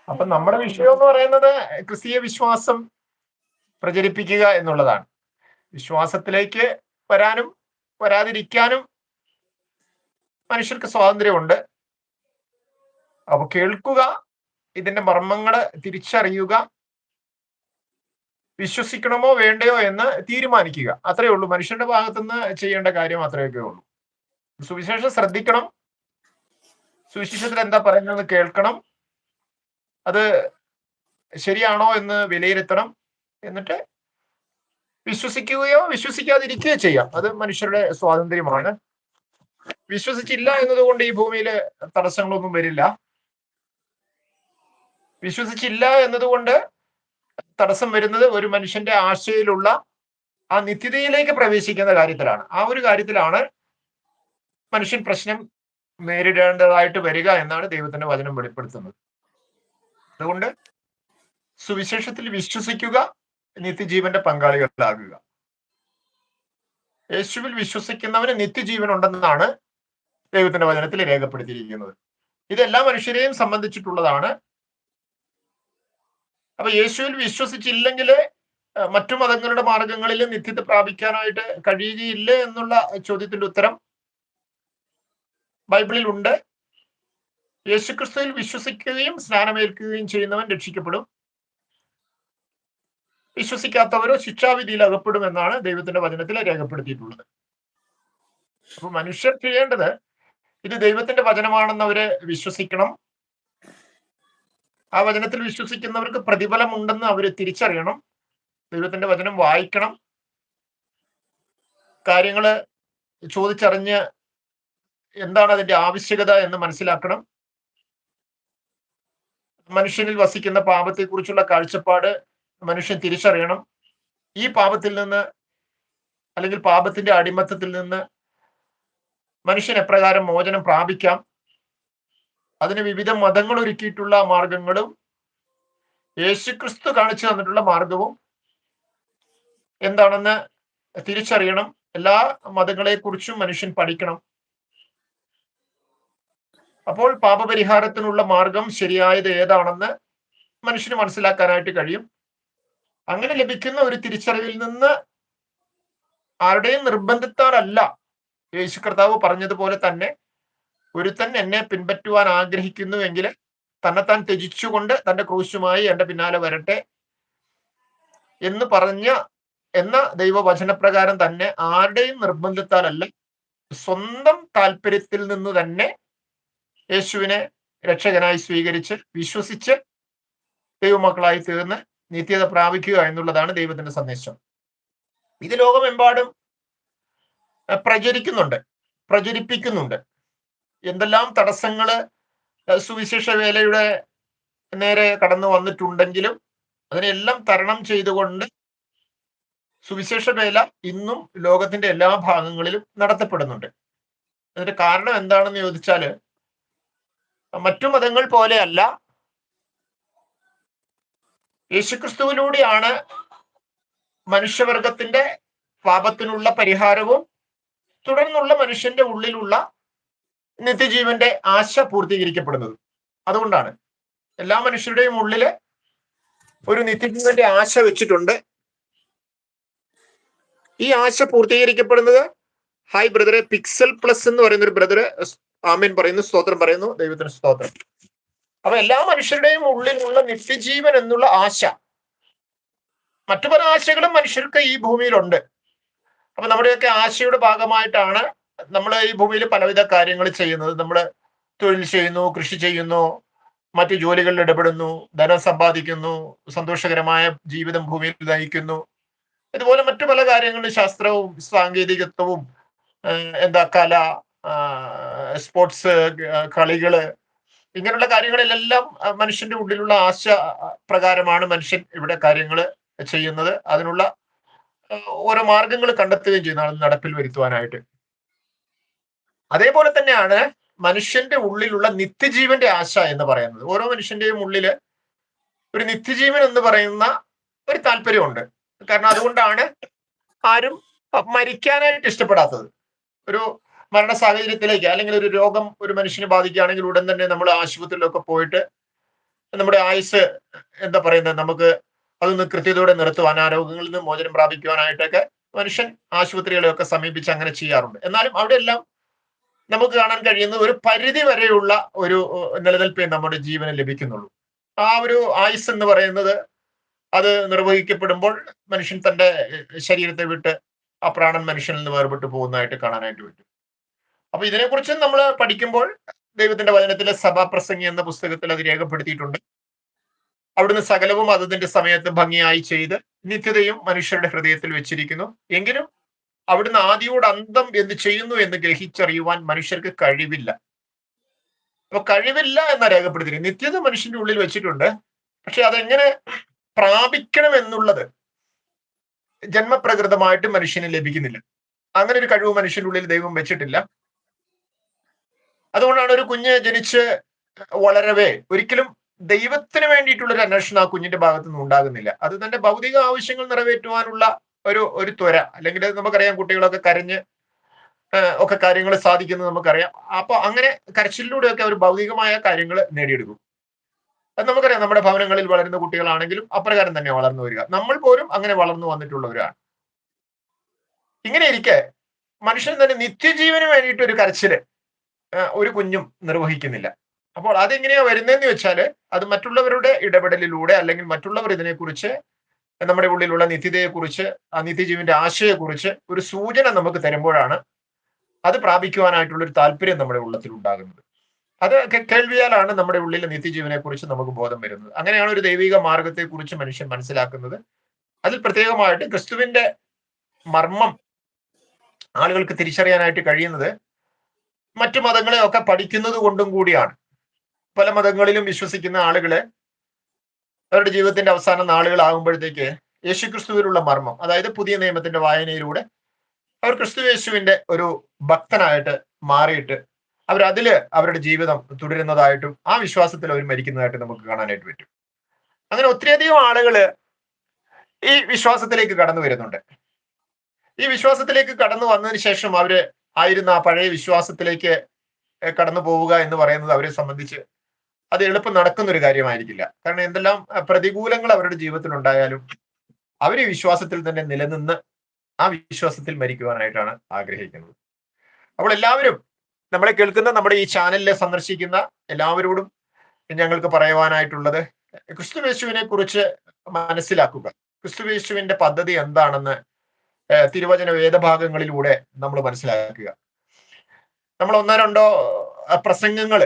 അപ്പൊ നമ്മുടെ വിഷയം എന്ന് പറയുന്നത് ക്രിസ്തീയ വിശ്വാസം പ്രചരിപ്പിക്കുക എന്നുള്ളതാണ്. വിശ്വാസത്തിലേക്ക് വരാനും വരാതിരിക്കാനും മനുഷ്യർക്ക് സ്വാതന്ത്ര്യമുണ്ട്. അപ്പൊ കേൾക്കുക, ഇതിന്റെ മർമ്മങ്ങള് തിരിച്ചറിയുക, വിശ്വസിക്കണമോ വേണ്ടയോ എന്ന് തീരുമാനിക്കുക. അത്രയേ ഉള്ളൂ. മനുഷ്യന്റെ ഭാഗത്തുനിന്ന് ചെയ്യേണ്ട കാര്യം അത്രയൊക്കെ ഉള്ളൂ. സുവിശേഷം ശ്രദ്ധിക്കണം, സുവിശേഷത്തിൽ എന്താ പറയുന്നത് കേൾക്കണം, അത് ശരിയാണോ എന്ന് വിലയിരുത്തണം, എന്നിട്ട് വിശ്വസിക്കുകയോ വിശ്വസിക്കാതിരിക്കുകയോ ചെയ്യാം. അത് മനുഷ്യരുടെ സ്വാതന്ത്ര്യമാണ്. വിശ്വസിച്ചില്ല എന്നതുകൊണ്ട് ഈ ഭൂമിയിൽ തടസ്സങ്ങളൊന്നും വരില്ല. വിശ്വസിച്ചില്ല എന്നതുകൊണ്ട് തടസ്സം വരുന്നത് ഒരു മനുഷ്യന്റെ ആശയിലുള്ള ആ നിത്യതയിലേക്ക് പ്രവേശിക്കുന്ന കാര്യത്തിലാണ്. ആ ഒരു കാര്യത്തിലാണ് മനുഷ്യൻ പ്രശ്നം നേരിടേണ്ടതായിട്ട് വരിക എന്നാണ് ദൈവത്തിന്റെ വചനം വെളിപ്പെടുത്തുന്നത്. അതുകൊണ്ട് സുവിശേഷത്തിൽ വിശ്വസിക്കുക, നിത്യജീവന്റെ പങ്കാളികളാകുക. യേശുവിൽ വിശ്വസിക്കുന്നവന് നിത്യജീവൻ ഉണ്ടെന്നാണ് ദൈവത്തിന്റെ വചനത്തിൽ രേഖപ്പെടുത്തിയിരിക്കുന്നത്. ഇതെല്ലാ മനുഷ്യരെയും സംബന്ധിച്ചിട്ടുള്ളതാണ്. അപ്പൊ യേശുവിൽ വിശ്വസിച്ചില്ലെങ്കിൽ മറ്റു മതങ്ങളുടെ മാർഗങ്ങളിൽ നിത്യത പ്രാപിക്കാനായിട്ട് കഴിയുകയില്ല എന്നുള്ള ചോദ്യത്തിന്റെ ഉത്തരം ബൈബിളിൽ ഉണ്ട്. യേശുക്രിസ്തുവിൽ വിശ്വസിക്കുകയും സ്നാനമേൽക്കുകയും ചെയ്യുന്നവൻ രക്ഷിക്കപ്പെടും. വിശ്വസിക്കാത്തവരോ ശിക്ഷാവിധിയിൽ അകപ്പെടുമെന്നാണ് ദൈവത്തിന്റെ വചനത്തിൽ രേഖപ്പെടുത്തിയിട്ടുള്ളത്. അപ്പൊ മനുഷ്യർ ചെയ്യേണ്ടത് ഇത് ദൈവത്തിന്റെ വചനമാണെന്ന് അവര് വിശ്വസിക്കണം. ആ വചനത്തിൽ വിശ്വസിക്കുന്നവർക്ക് പ്രതിഫലം ഉണ്ടെന്ന് അവര് തിരിച്ചറിയണം. ദൈവത്തിന്റെ വചനം വായിക്കണം, കാര്യങ്ങള് ചോദിച്ചറിഞ്ഞ് എന്താണ് അതിന്റെ ആവശ്യകത എന്ന് മനസ്സിലാക്കണം. മനുഷ്യനിൽ വസിക്കുന്ന പാപത്തെക്കുറിച്ചുള്ള കാഴ്ചപ്പാട് മനുഷ്യൻ തിരിച്ചറിയണം. ഈ പാപത്തിൽ നിന്ന് അല്ലെങ്കിൽ പാപത്തിന്റെ അടിമത്തത്തിൽ നിന്ന് മനുഷ്യൻ എപ്രകാരം മോചനം പ്രാപിക്കാം, അതിന് വിവിധ മതങ്ങൾ ഒരുക്കിയിട്ടുള്ള മാർഗങ്ങളും യേശുക്രിസ്തു കാണിച്ചു തന്നിട്ടുള്ള മാർഗവും എന്താണെന്ന് തിരിച്ചറിയണം. എല്ലാ മതങ്ങളെക്കുറിച്ചും മനുഷ്യൻ പഠിക്കണം. അപ്പോൾ പാപപരിഹാരത്തിനുള്ള മാർഗം ശരിയായത് ഏതാണെന്ന് മനുഷ്യന് മനസ്സിലാക്കാനായിട്ട് കഴിയും. അങ്ങനെ ലഭിക്കുന്ന ഒരു തിരിച്ചറിവിൽ നിന്ന് ആരുടെയും നിർബന്ധത്താലല്ല, യേശു കർത്താവ് പറഞ്ഞതുപോലെ തന്നെ ഒരുത്തൻ എന്നെ പിൻപറ്റുവാൻ ആഗ്രഹിക്കുന്നുവെങ്കിൽ തന്നെത്താൻ ത്യജിച്ചുകൊണ്ട് തന്റെ ക്രൂശുമായി എന്റെ പിന്നാലെ വരട്ടെ എന്ന് പറഞ്ഞ എന്ന ദൈവവചനപ്രകാരം തന്നെ ആരുടെയും നിർബന്ധത്താലല്ല, സ്വന്തം താല്പര്യത്തിൽ നിന്ന് തന്നെ യേശുവിനെ രക്ഷകനായി സ്വീകരിച്ച് വിശ്വസിച്ച് ദൈവമക്കളായി തീർന്ന് നിത്യത പ്രാപിക്കുക എന്നുള്ളതാണ് ദൈവത്തിന്റെ സന്ദേശം. ഇത് ലോകമെമ്പാടും പ്രചരിപ്പിക്കുന്നുണ്ട്. എന്തെല്ലാം തടസ്സങ്ങള് സുവിശേഷ വേലയുടെ നേരെ കടന്നു വന്നിട്ടുണ്ടെങ്കിലും അതിനെല്ലാം തരണം ചെയ്തുകൊണ്ട് സുവിശേഷ വേല ഇന്നും ലോകത്തിന്റെ എല്ലാ ഭാഗങ്ങളിലും നടത്തപ്പെടുന്നുണ്ട്. അതിന്റെ കാരണം എന്താണെന്ന് ചോദിച്ചാല്, മറ്റു മതങ്ങൾ പോലെയല്ല, യേശുക്രിസ്തുവിലൂടെയാണ് മനുഷ്യവർഗത്തിന്റെ പാപത്തിനുള്ള പരിഹാരവും തുടർന്നുള്ള മനുഷ്യന്റെ ഉള്ളിലുള്ള നിത്യജീവന്റെ ആശ പൂർത്തീകരിക്കപ്പെടുന്നത്. അതുകൊണ്ടാണ് എല്ലാ മനുഷ്യരുടെയും ഉള്ളില് ഒരു നിത്യജീവന്റെ ആശ വെച്ചിട്ടുണ്ട്. ഈ ആശ പൂർത്തീകരിക്കപ്പെടുന്നത് ഹായ് ബ്രദറെ പിക്സൽ പ്ലസ് എന്ന് പറയുന്ന ഒരു ബ്രദറ് ആമേൻ പറയുന്നു, സ്തോത്രം പറയുന്നു, ദൈവത്തിന് സ്തോത്രം. അപ്പൊ എല്ലാ മനുഷ്യരുടെയും ഉള്ളിലുള്ള നിത്യജീവൻ എന്നുള്ള ആശ, മറ്റു പല ആശകളും മനുഷ്യർക്ക് ഈ ഭൂമിയിലുണ്ട്. അപ്പൊ നമ്മുടെയൊക്കെ ആശയുടെ ഭാഗമായിട്ടാണ് നമ്മൾ ഈ ഭൂമിയിൽ പലവിധ കാര്യങ്ങൾ ചെയ്യുന്നത്. നമ്മൾ തൊഴിൽ ചെയ്യുന്നു, കൃഷി ചെയ്യുന്നു, മറ്റു ജോലികളിൽ ഇടപെടുന്നു, ധനം സമ്പാദിക്കുന്നു, സന്തോഷകരമായ ജീവിതം ഭൂമിയിൽ നയിക്കുന്നു. ഇതുപോലെ മറ്റു പല കാര്യങ്ങളും, ശാസ്ത്രവും സാങ്കേതികത്വവും കല, സ്പോർട്സ്, കളികള്, ഇങ്ങനെയുള്ള കാര്യങ്ങളിലെല്ലാം മനുഷ്യന്റെ ഉള്ളിലുള്ള ആശ പ്രകാരമാണ് മനുഷ്യൻ ഇവിടെ കാര്യങ്ങൾ ചെയ്യുന്നത്. അതിനുള്ള ഓരോ മാർഗങ്ങൾ കണ്ടെത്തുകയും ചെയ്യുന്നതാണ് നടപ്പിൽ വരുത്തുവാനായിട്ട്. അതേപോലെ തന്നെയാണ് മനുഷ്യന്റെ ഉള്ളിലുള്ള നിത്യജീവന്റെ ആശ എന്ന് പറയുന്നത്. ഓരോ മനുഷ്യന്റെയും ഉള്ളില് ഒരു നിത്യജീവൻ എന്ന് പറയുന്ന ഒരു താല്പര്യമുണ്ട്. കാരണം അതുകൊണ്ടാണ് ആരും മരിക്കാനായിട്ട് ഇഷ്ടപ്പെടാത്തത്. ഒരു മരണ സാഹചര്യത്തിലേക്ക്, അല്ലെങ്കിൽ ഒരു രോഗം ഒരു മനുഷ്യനെ ബാധിക്കുകയാണെങ്കിൽ ഉടൻ തന്നെ നമ്മൾ ആശുപത്രിയിലൊക്കെ പോയിട്ട് നമ്മുടെ ആയുസ് എന്താ പറയുന്നത്, നമുക്ക് അതൊന്ന് കൃത്യതയോടെ നിർത്തുവാൻ, ആ രോഗങ്ങളിൽ നിന്ന് മോചനം പ്രാപിക്കുവാനായിട്ടൊക്കെ മനുഷ്യൻ ആശുപത്രികളെയൊക്കെ സമീപിച്ച് അങ്ങനെ ചെയ്യാറുണ്ട്. എന്നാലും അവിടെയെല്ലാം നമുക്ക് കാണാൻ കഴിയുന്ന ഒരു പരിധി വരെയുള്ള ഒരു നിലനിൽപ്പേ നമ്മുടെ ജീവന് ലഭിക്കുന്നുള്ളൂ. ആ ഒരു ആയുസ് എന്ന് പറയുന്നത് അത് നിർവഹിക്കപ്പെടുമ്പോൾ മനുഷ്യൻ തന്റെ ശരീരത്തെ വിട്ട് ആ പ്രാണൻ മനുഷ്യനിൽ നിന്ന് വേർപെട്ടു പോകുന്നതായിട്ട് കാണാനായിട്ട് പറ്റും. അപ്പൊ ഇതിനെക്കുറിച്ച് നമ്മൾ പഠിക്കുമ്പോൾ ദൈവത്തിന്റെ വചനത്തിലെ സഭാപ്രസംഗി എന്ന പുസ്തകത്തിൽ അത് രേഖപ്പെടുത്തിയിട്ടുണ്ട്. അവിടുന്ന് സകലവും അതതിന്റെ സമയത്ത് ഭംഗിയായി ചെയ്ത് നിത്യതയും മനുഷ്യരുടെ ഹൃദയത്തിൽ വെച്ചിരിക്കുന്നു. എങ്കിലും അവിടുന്ന് ആദിയോട് അന്തം എന്ത് ചെയ്യുന്നു എന്ന് ഗ്രഹിച്ചറിയുവാൻ മനുഷ്യർക്ക് കഴിവില്ല. അപ്പൊ കഴിവില്ല എന്നാ രേഖപ്പെടുത്തിയിരിക്കുന്നത്. നിത്യത മനുഷ്യന്റെ ഉള്ളിൽ വെച്ചിട്ടുണ്ട്, പക്ഷെ അതെങ്ങനെ പ്രാപിക്കണം എന്നുള്ളത് ജന്മപ്രകൃതമായിട്ട് മനുഷ്യന് ലഭിക്കുന്നില്ല. അങ്ങനെ ഒരു കഴിവ് മനുഷ്യന്റെ ഉള്ളിൽ ദൈവം വെച്ചിട്ടില്ല. അതുകൊണ്ടാണ് ഒരു കുഞ്ഞ് ജനിച്ച് വളരവേ ഒരിക്കലും ദൈവത്തിന് വേണ്ടിയിട്ടുള്ള ഒരു അന്വേഷണം ആ കുഞ്ഞിന്റെ ഭാഗത്തു നിന്ന് ഉണ്ടാകുന്നില്ല. അത് തന്റെ ഭൗതിക ആവശ്യങ്ങൾ നിറവേറ്റുവാനുള്ള ഒരു ത്വര, അല്ലെങ്കിൽ നമുക്കറിയാം കുട്ടികളൊക്കെ കരഞ്ഞ് ഒക്കെ കാര്യങ്ങൾ സാധിക്കുന്നത് നമുക്കറിയാം. അപ്പൊ അങ്ങനെ കരച്ചിലൂടെയൊക്കെ അവർ ഭൗതികമായ കാര്യങ്ങൾ നേടിയെടുക്കും. അത് നമുക്കറിയാം. നമ്മുടെ ഭവനങ്ങളിൽ വളരുന്ന കുട്ടികളാണെങ്കിലും അപ്രകാരം തന്നെ വളർന്നു വരിക. നമ്മൾ പോലും അങ്ങനെ വളർന്നു വന്നിട്ടുള്ളവരാണ്. ഇങ്ങനെ ഇരിക്കെ മനുഷ്യൻ തന്നെ നിത്യജീവന് വേണ്ടിയിട്ട് ഒരു കരച്ചില് ഒരു കുഞ്ഞും നിർവഹിക്കുന്നില്ല. അപ്പോൾ അതെങ്ങനെയാ വരുന്നതെന്ന് വെച്ചാൽ അത് മറ്റുള്ളവരുടെ ഇടപെടലിലൂടെ, അല്ലെങ്കിൽ മറ്റുള്ളവർ ഇതിനെക്കുറിച്ച് നമ്മുടെ ഉള്ളിലുള്ള നിത്യതയെക്കുറിച്ച്, ആ നിത്യജീവന്റെ ആശയെക്കുറിച്ച് ഒരു സൂചന നമുക്ക് തരുമ്പോഴാണ് അത് പ്രാപിക്കുവാനായിട്ടുള്ള ഒരു താല്പര്യം നമ്മുടെ ഉള്ളത്തിൽ ഉണ്ടാകുന്നത്. അത് കേൾവിയാലാണ് നമ്മുടെ ഉള്ളിലെ നിത്യജീവനെ കുറിച്ച് നമുക്ക് ബോധം വരുന്നത്. അങ്ങനെയാണ് ഒരു ദൈവിക മാർഗത്തെക്കുറിച്ച് മനുഷ്യൻ മനസ്സിലാക്കുന്നത്. അതിൽ പ്രത്യേകമായിട്ട് ക്രിസ്തുവിന്റെ മർമ്മം ആളുകൾക്ക് തിരിച്ചറിയാനായിട്ട് കഴിയുന്നത് മറ്റു മതങ്ങളെ ഒക്കെ പഠിക്കുന്നത് കൊണ്ടും കൂടിയാണ്. പല മതങ്ങളിലും വിശ്വസിക്കുന്ന ആളുകളെ അവരുടെ ജീവിതത്തിന്റെ അവസാന നാളുകളാകുമ്പോഴത്തേക്ക് യേശുക്രിസ്തുവിലുള്ള മർമ്മം, അതായത് പുതിയ നിയമത്തിന്റെ വായനയിലൂടെ അവർ ക്രിസ്തു യേശുവിന്റെ ഒരു ഭക്തനായിട്ട് മാറിയിട്ട് അവരതില് അവരുടെ ജീവിതം തുടരുന്നതായിട്ടും ആ വിശ്വാസത്തിൽ അവർ മരിക്കുന്നതായിട്ട് നമുക്ക് കാണാനായിട്ട് പറ്റും. അങ്ങനെ ഒത്തിരിയധികം ആളുകള് ഈ വിശ്വാസത്തിലേക്ക് കടന്നു വരുന്നുണ്ട്. ഈ വിശ്വാസത്തിലേക്ക് കടന്നു വന്നതിന് ശേഷം അവര് ആയിരുന്ന ആ പഴയ വിശ്വാസത്തിലേക്ക് കടന്നു പോവുക എന്ന് പറയുന്നത് അവരെ സംബന്ധിച്ച് അത് എളുപ്പം നടക്കുന്ന ഒരു കാര്യമായിരിക്കില്ല. കാരണം എന്തെല്ലാം പ്രതികൂലങ്ങൾ അവരുടെ ജീവിതത്തിൽ ഉണ്ടായാലും അവർ ഈ വിശ്വാസത്തിൽ തന്നെ നിലനിന്ന് ആ വിശ്വാസത്തിൽ മരിക്കുവാനായിട്ടാണ് ആഗ്രഹിക്കുന്നത്. അപ്പോൾ എല്ലാവരും നമ്മളെ കേൾക്കുന്ന, നമ്മുടെ ഈ ചാനലിലെ സന്ദർശിക്കുന്ന എല്ലാവരോടും ഞങ്ങൾക്ക് പറയുവാനായിട്ടുള്ളത്, ക്രിസ്തുയേശുവിനെ കുറിച്ച് മനസ്സിലാക്കുക. ക്രിസ്തുയേശുവിന്റെ പദ്ധതി എന്താണെന്ന് തിരുവചന വേദഭാഗങ്ങളിലൂടെ നമ്മൾ മനസ്സിലാക്കുക. നമ്മൾ ഒന്നോ രണ്ടോ പ്രസംഗങ്ങൾ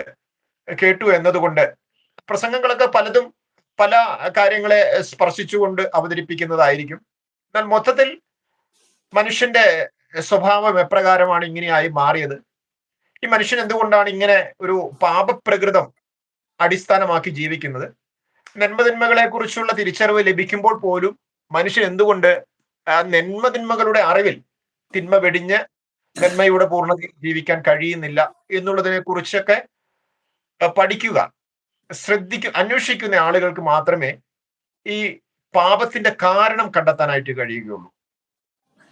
കേട്ടു എന്നതുകൊണ്ട്, പ്രസംഗങ്ങളൊക്കെ പലതും പല കാര്യങ്ങളെ സ്പർശിച്ചുകൊണ്ട് അവതരിപ്പിക്കുന്നതായിരിക്കും. എന്നാൽ മൊത്തത്തിൽ മനുഷ്യന്റെ സ്വഭാവം എപ്രകാരമാണ് ഇങ്ങനെയായി മാറിയത്, ഈ മനുഷ്യൻ എന്തുകൊണ്ടാണ് ഇങ്ങനെ ഒരു പാപപ്രകൃതം അടിസ്ഥാനമാക്കി ജീവിക്കുന്നത്, നന്മതിന്മകളെ കുറിച്ചുള്ള തിരിച്ചറിവ് ലഭിക്കുമ്പോൾ പോലും മനുഷ്യൻ എന്തുകൊണ്ട് ആ നന്മതിന്മകളുടെ അറിവിൽ തിന്മ വെടിഞ്ഞ് നന്മയുടെ പൂർണ്ണതയിൽ ജീവിക്കാൻ കഴിയുന്നില്ല എന്നുള്ളതിനെ കുറിച്ചൊക്കെ പഠിക്കുക, അന്വേഷിക്കുന്ന ആളുകൾക്ക് മാത്രമേ ഈ പാപത്തിന്റെ കാരണം കണ്ടെത്താനായിട്ട് കഴിയുകയുള്ളൂ.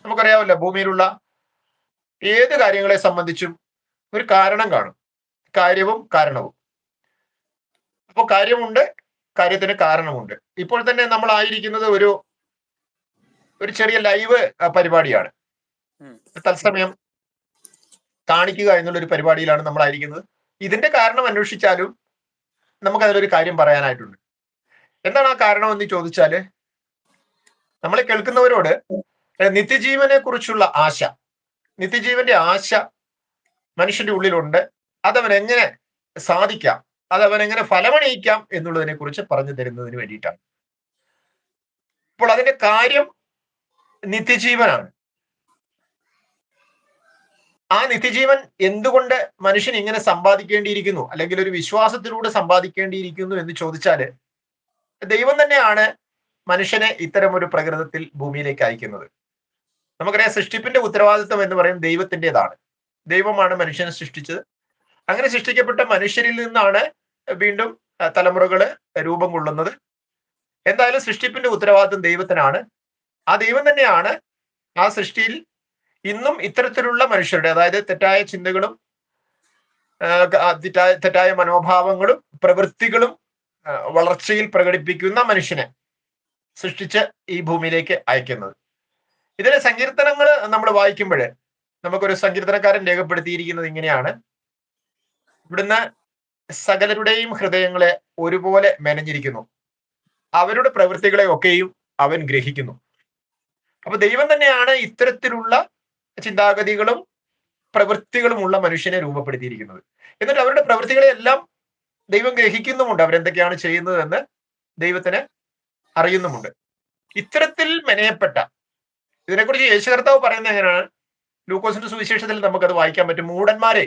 നമുക്കറിയാമല്ലോ, ഭൂമിയിലുള്ള ഏത് കാര്യങ്ങളെ സംബന്ധിച്ചും ഒരു കാരണം കാണും, കാര്യവും കാരണവും. അപ്പോൾ കാര്യമുണ്ട്, കാര്യത്തിന് കാരണമുണ്ട്. ഇപ്പോൾ തന്നെ നമ്മൾ ആയിരിക്കുന്നത് ഒരു ചെറിയ ലൈവ് പരിപാടിയാണ്. തത്സമയം കാണിക്കുക എന്നുള്ള ഒരു പരിപാടിയിലാണ് നമ്മളായിരിക്കുന്നത്. ഇതിന്റെ കാരണം അന്വേഷിച്ചാലും നമുക്ക് അതിലൊരു കാര്യം പറയാനായിട്ടുണ്ട്. എന്താണ് ആ കാരണം എന്ന് ചോദിച്ചാല്, നമ്മളെ കേൾക്കുന്നവരോട് നിത്യജീവനെ കുറിച്ചുള്ള ആശ, നിത്യജീവന്റെ ആശ മനുഷ്യന്റെ ഉള്ളിലുണ്ട്. അതവൻ എങ്ങനെ സാധിക്കാം, അതവൻ എങ്ങനെ ഫലമണിയിക്കാം എന്നുള്ളതിനെ കുറിച്ച് പറഞ്ഞു തരുന്നതിന് വേണ്ടിയിട്ടാണ്. അപ്പോൾ അതിന്റെ കാര്യം നിത്യജീവനാണ്. ആ നിത്യജീവൻ എന്തുകൊണ്ട് മനുഷ്യൻ ഇങ്ങനെ സമ്പാദിക്കേണ്ടിയിരിക്കുന്നു, അല്ലെങ്കിൽ ഒരു വിശ്വാസത്തിലൂടെ സമ്പാദിക്കേണ്ടിയിരിക്കുന്നു എന്ന് ചോദിച്ചാല്, ദൈവം തന്നെയാണ് മനുഷ്യനെ ഇത്തരം ഒരു പ്രകൃതത്തിൽ ഭൂമിയിലേക്ക് അയക്കുന്നത്. നമുക്കറിയാം, സൃഷ്ടിപ്പിന്റെ ഉത്തരവാദിത്വം എന്ന് പറയുന്നത് ദൈവത്തിൻ്റെതാണ്. ദൈവമാണ് മനുഷ്യനെ സൃഷ്ടിച്ചത്. അങ്ങനെ സൃഷ്ടിക്കപ്പെട്ട മനുഷ്യരിൽ നിന്നാണ് വീണ്ടും തലമുറകള് രൂപം കൊള്ളുന്നത്. എന്തായാലും സൃഷ്ടിപ്പിന്റെ ഉത്തരവാദിത്വം ദൈവത്തിനാണ്. ആ ദൈവം തന്നെയാണ് ആ സൃഷ്ടിയിൽ ഇന്നും ഇത്തരത്തിലുള്ള മനുഷ്യരുടെ, അതായത് തെറ്റായ ചിന്തകളും തെറ്റായ മനോഭാവങ്ങളും പ്രവൃത്തികളും വളർച്ചയിൽ പ്രകടിപ്പിക്കുന്ന മനുഷ്യനെ സൃഷ്ടിച്ച് ഈ ഭൂമിയിലേക്ക് അയക്കുന്നത്. ഇതിലെ സങ്കീർത്തനങ്ങൾ നമ്മൾ വായിക്കുമ്പോൾ നമുക്കൊരു സങ്കീർത്തനക്കാരൻ രേഖപ്പെടുത്തിയിരിക്കുന്നത് ഇങ്ങനെയാണ്: ഇവിടുന്ന് സകലരുടെയും ഹൃദയങ്ങളെ ഒരുപോലെ മെനഞ്ഞിരിക്കുന്നു, അവരുടെ പ്രവൃത്തികളെ ഒക്കെയും അവൻ ഗ്രഹിക്കുന്നു. അപ്പൊ ദൈവം തന്നെയാണ് ഇത്തരത്തിലുള്ള ചിന്താഗതികളും പ്രവൃത്തികളുമുള്ള മനുഷ്യനെ രൂപപ്പെടുത്തിയിരിക്കുന്നത്. എന്നിട്ട് അവരുടെ പ്രവൃത്തികളെല്ലാം ദൈവം ഗ്രഹിക്കുന്നുമുണ്ട്, അവരെന്തൊക്കെയാണ് ചെയ്യുന്നതെന്ന് ദൈവത്തിന് അറിയുന്നുമുണ്ട്. ഇത്തരത്തിൽ മെനയപ്പെട്ട, ഇതിനെക്കുറിച്ച് യേശു കർത്താവ് പറയുന്നത് എങ്ങനെയാണ്? ലൂക്കോസിന്റെ സുവിശേഷത്തിൽ നമുക്കത് വായിക്കാൻ പറ്റും. മൂഢന്മാരെ,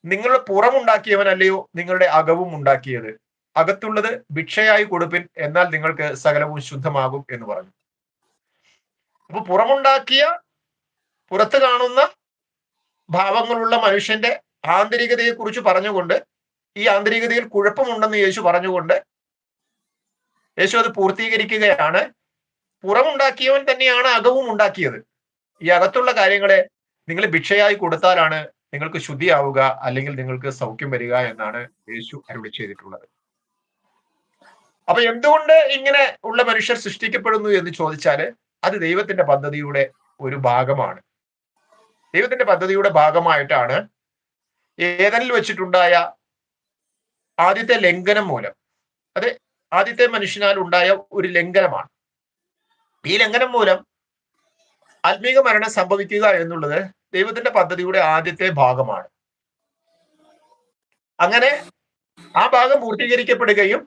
നിങ്ങളുടെ പുറമുണ്ടാക്കിയവനല്ലയോ നിങ്ങളുടെ അകവും ഉണ്ടാക്കിയത്, അകത്തുള്ളത് ഭിക്ഷയായി കൊടുപ്പിൻ, എന്നാൽ നിങ്ങൾക്ക് സകലവും ശുദ്ധമാകും എന്ന് പറഞ്ഞു. അപ്പൊ പുറമുണ്ടാക്കിയ, പുറത്ത് കാണുന്ന ഭാവങ്ങളുള്ള മനുഷ്യന്റെ ആന്തരികതയെ കുറിച്ച് പറഞ്ഞുകൊണ്ട്, ഈ ആന്തരികതയിൽ കുഴപ്പമുണ്ടെന്ന് യേശു പറഞ്ഞുകൊണ്ട് യേശു അത് പൂർത്തീകരിക്കുകയാണ്. പുറമുണ്ടാക്കിയവൻ തന്നെയാണ് അകവും ഉണ്ടാക്കിയത്. ഈ അകത്തുള്ള കാര്യങ്ങളെ നിങ്ങൾ ഭിക്ഷയായി കൊടുത്താലാണ് നിങ്ങൾക്ക് ശുദ്ധിയാവുക, അല്ലെങ്കിൽ നിങ്ങൾക്ക് സൗഖ്യം വരിക എന്നാണ് യേശു അരുളി ചെയ്തിട്ടുള്ളത്. അപ്പൊ എന്തുകൊണ്ട് ഇങ്ങനെ ഉള്ള മനുഷ്യർ സൃഷ്ടിക്കപ്പെടുന്നു എന്ന് ചോദിച്ചാല് അത് ദൈവത്തിന്റെ പദ്ധതിയുടെ ഒരു ഭാഗമാണ്. ദൈവത്തിന്റെ പദ്ധതിയുടെ ഭാഗമായിട്ടാണ് ഏദനിൽ വെച്ചിട്ടുണ്ടായ ആദ്യത്തെ ലംഘനം മൂലം, അത് ആദ്യത്തെ മനുഷ്യനാൽ ഉണ്ടായ ഒരു ലംഘനമാണ്. ഈ ലംഘനം മൂലം ആത്മീക മരണം സംഭവിക്കുക എന്നുള്ളത് ദൈവത്തിന്റെ പദ്ധതിയുടെ ആദ്യത്തെ ഭാഗമാണ്. അങ്ങനെ ആ ഭാഗം പൂർത്തീകരിക്കപ്പെടുകയും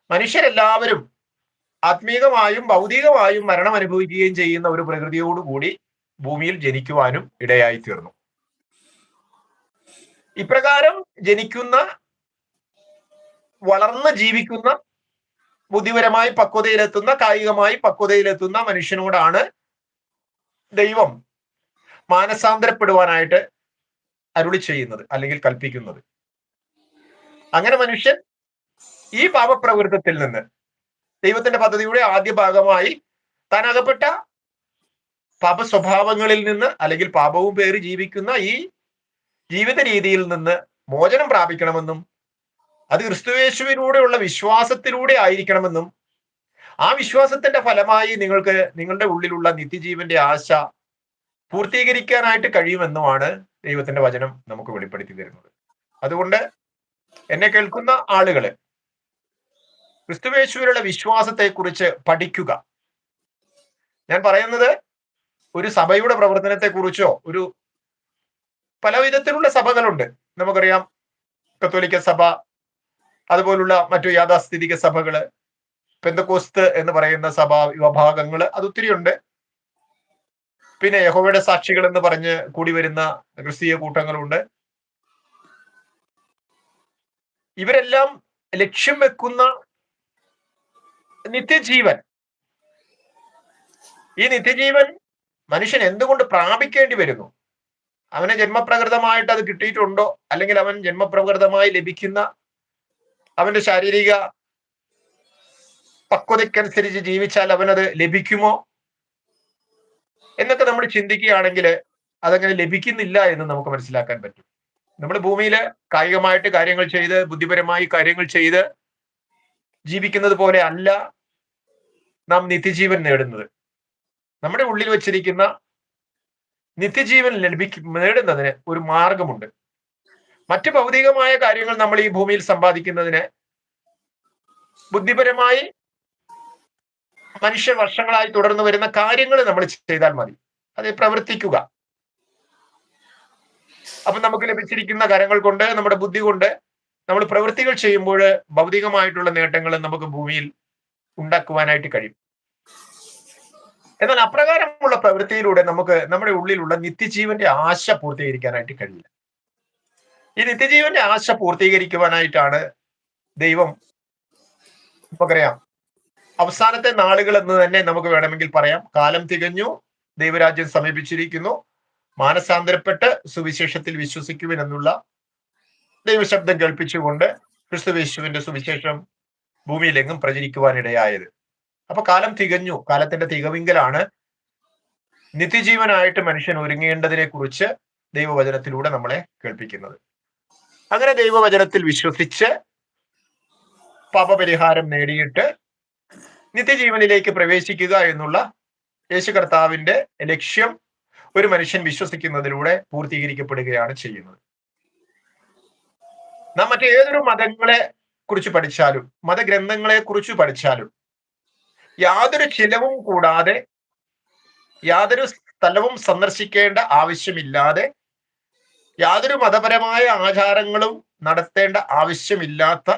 മനുഷ്യരെല്ലാവരും ആത്മീകമായും ഭൗതികമായും മരണം അനുഭവിക്കുകയും ചെയ്യുന്ന ഒരു പ്രകൃതിയോടുകൂടി ഭൂമിയിൽ ജനിക്കുവാനും ഇടയായി തീർന്നു. ഇപ്രകാരം ജനിക്കുന്ന, വളർന്ന് ജീവിക്കുന്ന, ബുദ്ധിപരമായി പക്വതയിലെത്തുന്ന, കായികമായി പക്വതയിലെത്തുന്ന മനുഷ്യനോടാണ് ദൈവം മാനസാന്തരപ്പെടുവാനായിട്ട് അരുളി ചെയ്യുന്നത്, അല്ലെങ്കിൽ കൽപ്പിക്കുന്നത്. അങ്ങനെ മനുഷ്യൻ ഈ പാപപ്രവൃത്തത്തിൽ നിന്ന്, ദൈവത്തിന്റെ പദ്ധതിയുടെ ആദ്യ ഭാഗമായി താൻ അകപ്പെട്ട പാപ സ്വഭാവങ്ങളിൽ നിന്ന്, അല്ലെങ്കിൽ പാപവും പേറി ജീവിക്കുന്ന ഈ ജീവിത രീതിയിൽ നിന്ന് മോചനം പ്രാപിക്കണമെന്നും, അത് ക്രിസ്തുയേശുവിലൂടെയുള്ള വിശ്വാസത്തിലൂടെ ആയിരിക്കണമെന്നും, ആ വിശ്വാസത്തിന്റെ ഫലമായി നിങ്ങൾക്ക് നിങ്ങളുടെ ഉള്ളിലുള്ള നിത്യജീവന്റെ ആശ പൂർത്തീകരിക്കാനായിട്ട് കഴിയുമെന്നുമാണ് ദൈവത്തിന്റെ വചനം നമുക്ക് വെളിപ്പെടുത്തി തരുന്നത്. അതുകൊണ്ട് എന്നെ കേൾക്കുന്ന ആളുകള് ക്രിസ്തുയേശുവിലുള്ള വിശ്വാസത്തെക്കുറിച്ച് പഠിക്കുക. ഞാൻ പറയുന്നത് ഒരു സഭയുടെ പ്രവർത്തനത്തെക്കുറിച്ചോ, ഒരു പല വിധത്തിലുള്ള സഭകളുണ്ട്, നമുക്കറിയാം. കത്തോലിക്ക സഭ, അതുപോലുള്ള മറ്റു യാഥാസ്ഥിതിക സഭകള്, പെന്തക്കോസ്ത് എന്ന് പറയുന്ന സഭാ വിഭാഗങ്ങള്, അതൊത്തിരി ഉണ്ട്. പിന്നെ യഹോവയുടെ സാക്ഷികൾ എന്ന് പറഞ്ഞ് കൂടി വരുന്ന ക്രിസ്തീയ കൂട്ടങ്ങളുണ്ട്. ഇവരെല്ലാം ലക്ഷ്യം വെക്കുന്ന നിത്യജീവൻ, ഈ നിത്യജീവൻ മനുഷ്യൻ എന്തുകൊണ്ട് പ്രാപിക്കേണ്ടി വരുന്നു? അവന് ജന്മപ്രകൃതമായിട്ട് അത് കിട്ടിയിട്ടുണ്ടോ, അല്ലെങ്കിൽ അവൻ ജന്മപ്രകൃതമായി ലഭിക്കുന്ന അവന്റെ ശാരീരിക പക്വതയ്ക്കനുസരിച്ച് ജീവിച്ചാൽ അവനത് ലഭിക്കുമോ എന്നൊക്കെ നമ്മൾ ചിന്തിക്കുകയാണെങ്കിൽ അതങ്ങനെ ലഭിക്കുന്നില്ല എന്ന് നമുക്ക് മനസ്സിലാക്കാൻ പറ്റും. നമ്മൾ ഭൂമിയിൽ കായികമായിട്ട് കാര്യങ്ങൾ ചെയ്ത്, ബുദ്ധിപരമായി കാര്യങ്ങൾ ചെയ്ത് ജീവിക്കുന്നത് പോലെ അല്ല നാം നിത്യജീവൻ നേടുന്നത്. നമ്മുടെ ഉള്ളിൽ വച്ചിരിക്കുന്ന നിത്യജീവൻ നേടുന്നതിന് ഒരു മാർഗമുണ്ട്. മറ്റു ഭൗതികമായ കാര്യങ്ങൾ നമ്മൾ ഈ ഭൂമിയിൽ സമ്പാദിക്കുന്നതിന് ബുദ്ധിപരമായി മനുഷ്യ വർഷങ്ങളായി തുടർന്നു വരുന്ന കാര്യങ്ങൾ നമ്മൾ ചെയ്താൽ മതി, അത് പ്രവർത്തിക്കുക. അപ്പൊ നമുക്ക് ലഭിച്ചിരിക്കുന്ന കരങ്ങൾ കൊണ്ട്, നമ്മുടെ ബുദ്ധി കൊണ്ട് നമ്മൾ പ്രവൃത്തികൾ ചെയ്യുമ്പോൾ ഭൗതികമായിട്ടുള്ള നേട്ടങ്ങൾ നമുക്ക് ഭൂമിയിൽ ഉണ്ടാക്കുവാനായിട്ട് കഴിയും. എന്നാൽ അപ്രകാരമുള്ള പ്രവൃത്തിയിലൂടെ നമുക്ക് നമ്മുടെ ഉള്ളിലുള്ള നിത്യജീവന്റെ ആശ പൂർത്തീകരിക്കാനായിട്ട് കഴിയില്ല. ഈ നിത്യജീവന്റെ ആശ പൂർത്തീകരിക്കുവാനായിട്ടാണ് ദൈവം, നമുക്കറിയാം, അവസാനത്തെ നാളുകൾ എന്ന് തന്നെ നമുക്ക് വേണമെങ്കിൽ പറയാം. കാലം തികഞ്ഞു, ദൈവരാജ്യം സമീപിച്ചിരിക്കുന്നു, മാനസാന്തരപ്പെട്ട് സുവിശേഷത്തിൽ വിശ്വസിക്കുവിൻ എന്നുള്ള ദൈവശബ്ദം കേൾപ്പിച്ചുകൊണ്ട് ക്രിസ്തുയേശുവിന്റെ സുവിശേഷം ഭൂമിയിലെങ്ങും പ്രചരിക്കുവാനിടയായത്. അപ്പൊ കാലം തികഞ്ഞു, കാലത്തിന്റെ തികവിങ്കലാണ് നിത്യജീവനായിട്ട് മനുഷ്യൻ ഒരുങ്ങേണ്ടതിനെ കുറിച്ച് ദൈവവചനത്തിലൂടെ നമ്മളെ കേൾപ്പിക്കുന്നത്. അങ്ങനെ ദൈവവചനത്തിൽ വിശ്വസിച്ച് പാപപരിഹാരം നേടിയിട്ട് നിത്യജീവനിലേക്ക് പ്രവേശിക്കുക എന്നുള്ള യേശു കർത്താവിന്റെ ലക്ഷ്യം ഒരു മനുഷ്യൻ വിശ്വസിക്കുന്നതിലൂടെ പൂർത്തീകരിക്കപ്പെടുകയാണ് ചെയ്യുന്നത്. നാം മറ്റേതൊരു മതങ്ങളെ കുറിച്ച് പഠിച്ചാലും മതഗ്രന്ഥങ്ങളെ കുറിച്ച് പഠിച്ചാലും യാതൊരു ചിലവും കൂടാതെ, യാതൊരു സ്ഥലവും സന്ദർശിക്കേണ്ട ആവശ്യമില്ലാതെ, യാതൊരു മതപരമായ ആചാരങ്ങളും നടത്തേണ്ട ആവശ്യമില്ലാത്ത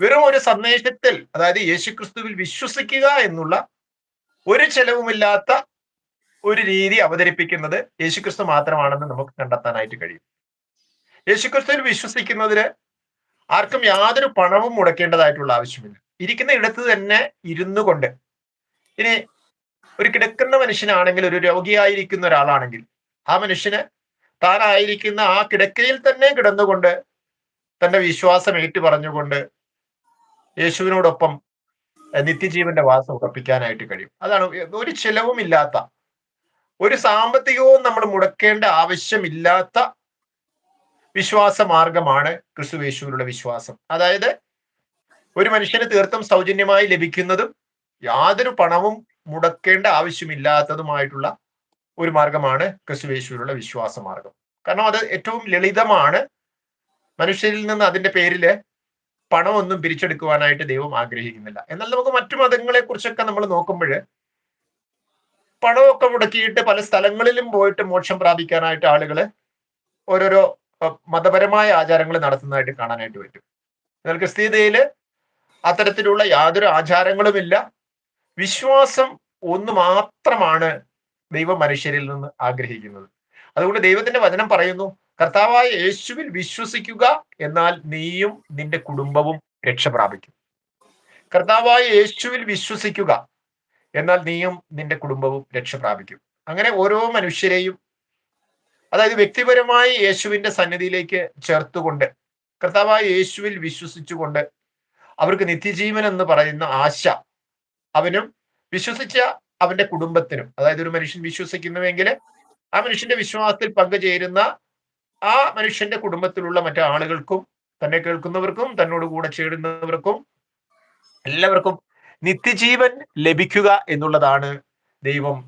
വെറും ഒരു സന്ദേശത്തിൽ, അതായത് യേശുക്രിസ്തുവിൽ വിശ്വസിക്കുക എന്നുള്ള ഒരു ചെലവുമില്ലാത്ത ഒരു രീതി അവതരിപ്പിക്കുന്നത് യേശുക്രിസ്തു മാത്രമാണെന്ന് നമുക്ക് കണ്ടെത്താനായിട്ട് കഴിയും. യേശുക്രിസ്തുവിൽ വിശ്വസിക്കുന്നതിന് ആർക്കും യാതൊരു പണവും മുടക്കേണ്ടതായിട്ടുള്ള ആവശ്യമില്ല. ഇരിക്കുന്ന ഇടത്ത് തന്നെ ഇരുന്നു കൊണ്ട്, ഇനി ഒരു കിടക്കുന്ന മനുഷ്യനാണെങ്കിൽ, ഒരു രോഗിയായിരിക്കുന്ന ഒരാളാണെങ്കിൽ, ആ മനുഷ്യന് താനായിരിക്കുന്ന ആ കിടക്കയിൽ തന്നെ കിടന്നുകൊണ്ട് തന്റെ വിശ്വാസം ഏറ്റു പറഞ്ഞുകൊണ്ട് യേശുവിനോടൊപ്പം നിത്യജീവന്റെ വാസം ഉറപ്പിക്കാനായിട്ട് കഴിയും. അതാണ് ഒരു ചെലവുമില്ലാത്ത, ഒരു സാമ്പത്തികവും നമ്മൾ മുടക്കേണ്ട ആവശ്യമില്ലാത്ത വിശ്വാസ മാർഗമാണ് ക്രിസ്തുയേശുവിലുള്ള വിശ്വാസം. അതായത് ഒരു മനുഷ്യന് തീർത്തും സൗജന്യമായി ലഭിക്കുന്നതും യാതൊരു പണവും മുടക്കേണ്ട ആവശ്യമില്ലാത്തതുമായിട്ടുള്ള ഒരു മാർഗമാണ് ക്രിസ്തുയേശുവിലുള്ള വിശ്വാസ മാർഗം. കാരണം അത് ഏറ്റവും ലളിതമാണ്. മനുഷ്യരിൽ നിന്ന് അതിന്റെ പേരില് പണമൊന്നും പിരിച്ചെടുക്കുവാനായിട്ട് ദൈവം ആഗ്രഹിക്കുന്നില്ല. എന്നാൽ നമുക്ക് മറ്റു മതങ്ങളെ കുറിച്ചൊക്കെ നമ്മൾ നോക്കുമ്പോൾ പണമൊക്കെ മുടക്കിയിട്ട് പല സ്ഥലങ്ങളിലും പോയിട്ട് മോക്ഷം പ്രാപിക്കാനായിട്ട് ആളുകൾ ഓരോരോ മതപരമായ ആചാരങ്ങൾ നടത്തുന്നതായിട്ട് കാണാനായിട്ട് പറ്റും. എന്നാൽ ക്രിസ്തീയതയില് അത്തരത്തിലുള്ള യാതൊരു ആചാരങ്ങളുമില്ല. വിശ്വാസം ഒന്ന് മാത്രമാണ് ദൈവം മനുഷ്യരിൽ നിന്ന് ആഗ്രഹിക്കുന്നത്. അതുകൊണ്ട് ദൈവത്തിന്റെ വചനം പറയുന്നു, കർത്താവായ യേശുവിൽ വിശ്വസിക്കുക, എന്നാൽ നീയും നിന്റെ കുടുംബവും രക്ഷ പ്രാപിക്കും. കർത്താവായ യേശുവിൽ വിശ്വസിക്കുക, എന്നാൽ നീയും നിന്റെ കുടുംബവും രക്ഷ പ്രാപിക്കും. അങ്ങനെ ഓരോ മനുഷ്യരെയും, അതായത് വ്യക്തിപരമായി യേശുവിന്റെ സന്നിധിയിലേക്ക് ചേർത്തുകൊണ്ട്, കർത്താവായ യേശുവിൽ വിശ്വസിച്ചുകൊണ്ട് അവർക്ക് നിത്യജീവൻ എന്ന് പറയുന്ന ആശ അവനും വിശ്വസിച്ച അവന്റെ കുടുംബത്തിനും, അതായത് ഒരു മനുഷ്യൻ വിശ്വസിക്കുന്നുവെങ്കിൽ ആ മനുഷ്യന്റെ വിശ്വാസത്തിൽ പങ്കുചേരുന്ന ആ മനുഷ്യന്റെ കുടുംബത്തിലുള്ള മറ്റു ആളുകൾക്കും, തന്നെ കേൾക്കുന്നവർക്കും, തന്നോട് കൂടെ ചേരുന്നവർക്കും എല്ലാവർക്കും നിത്യജീവൻ ലഭിക്കുക എന്നുള്ളതാണ് ദൈവം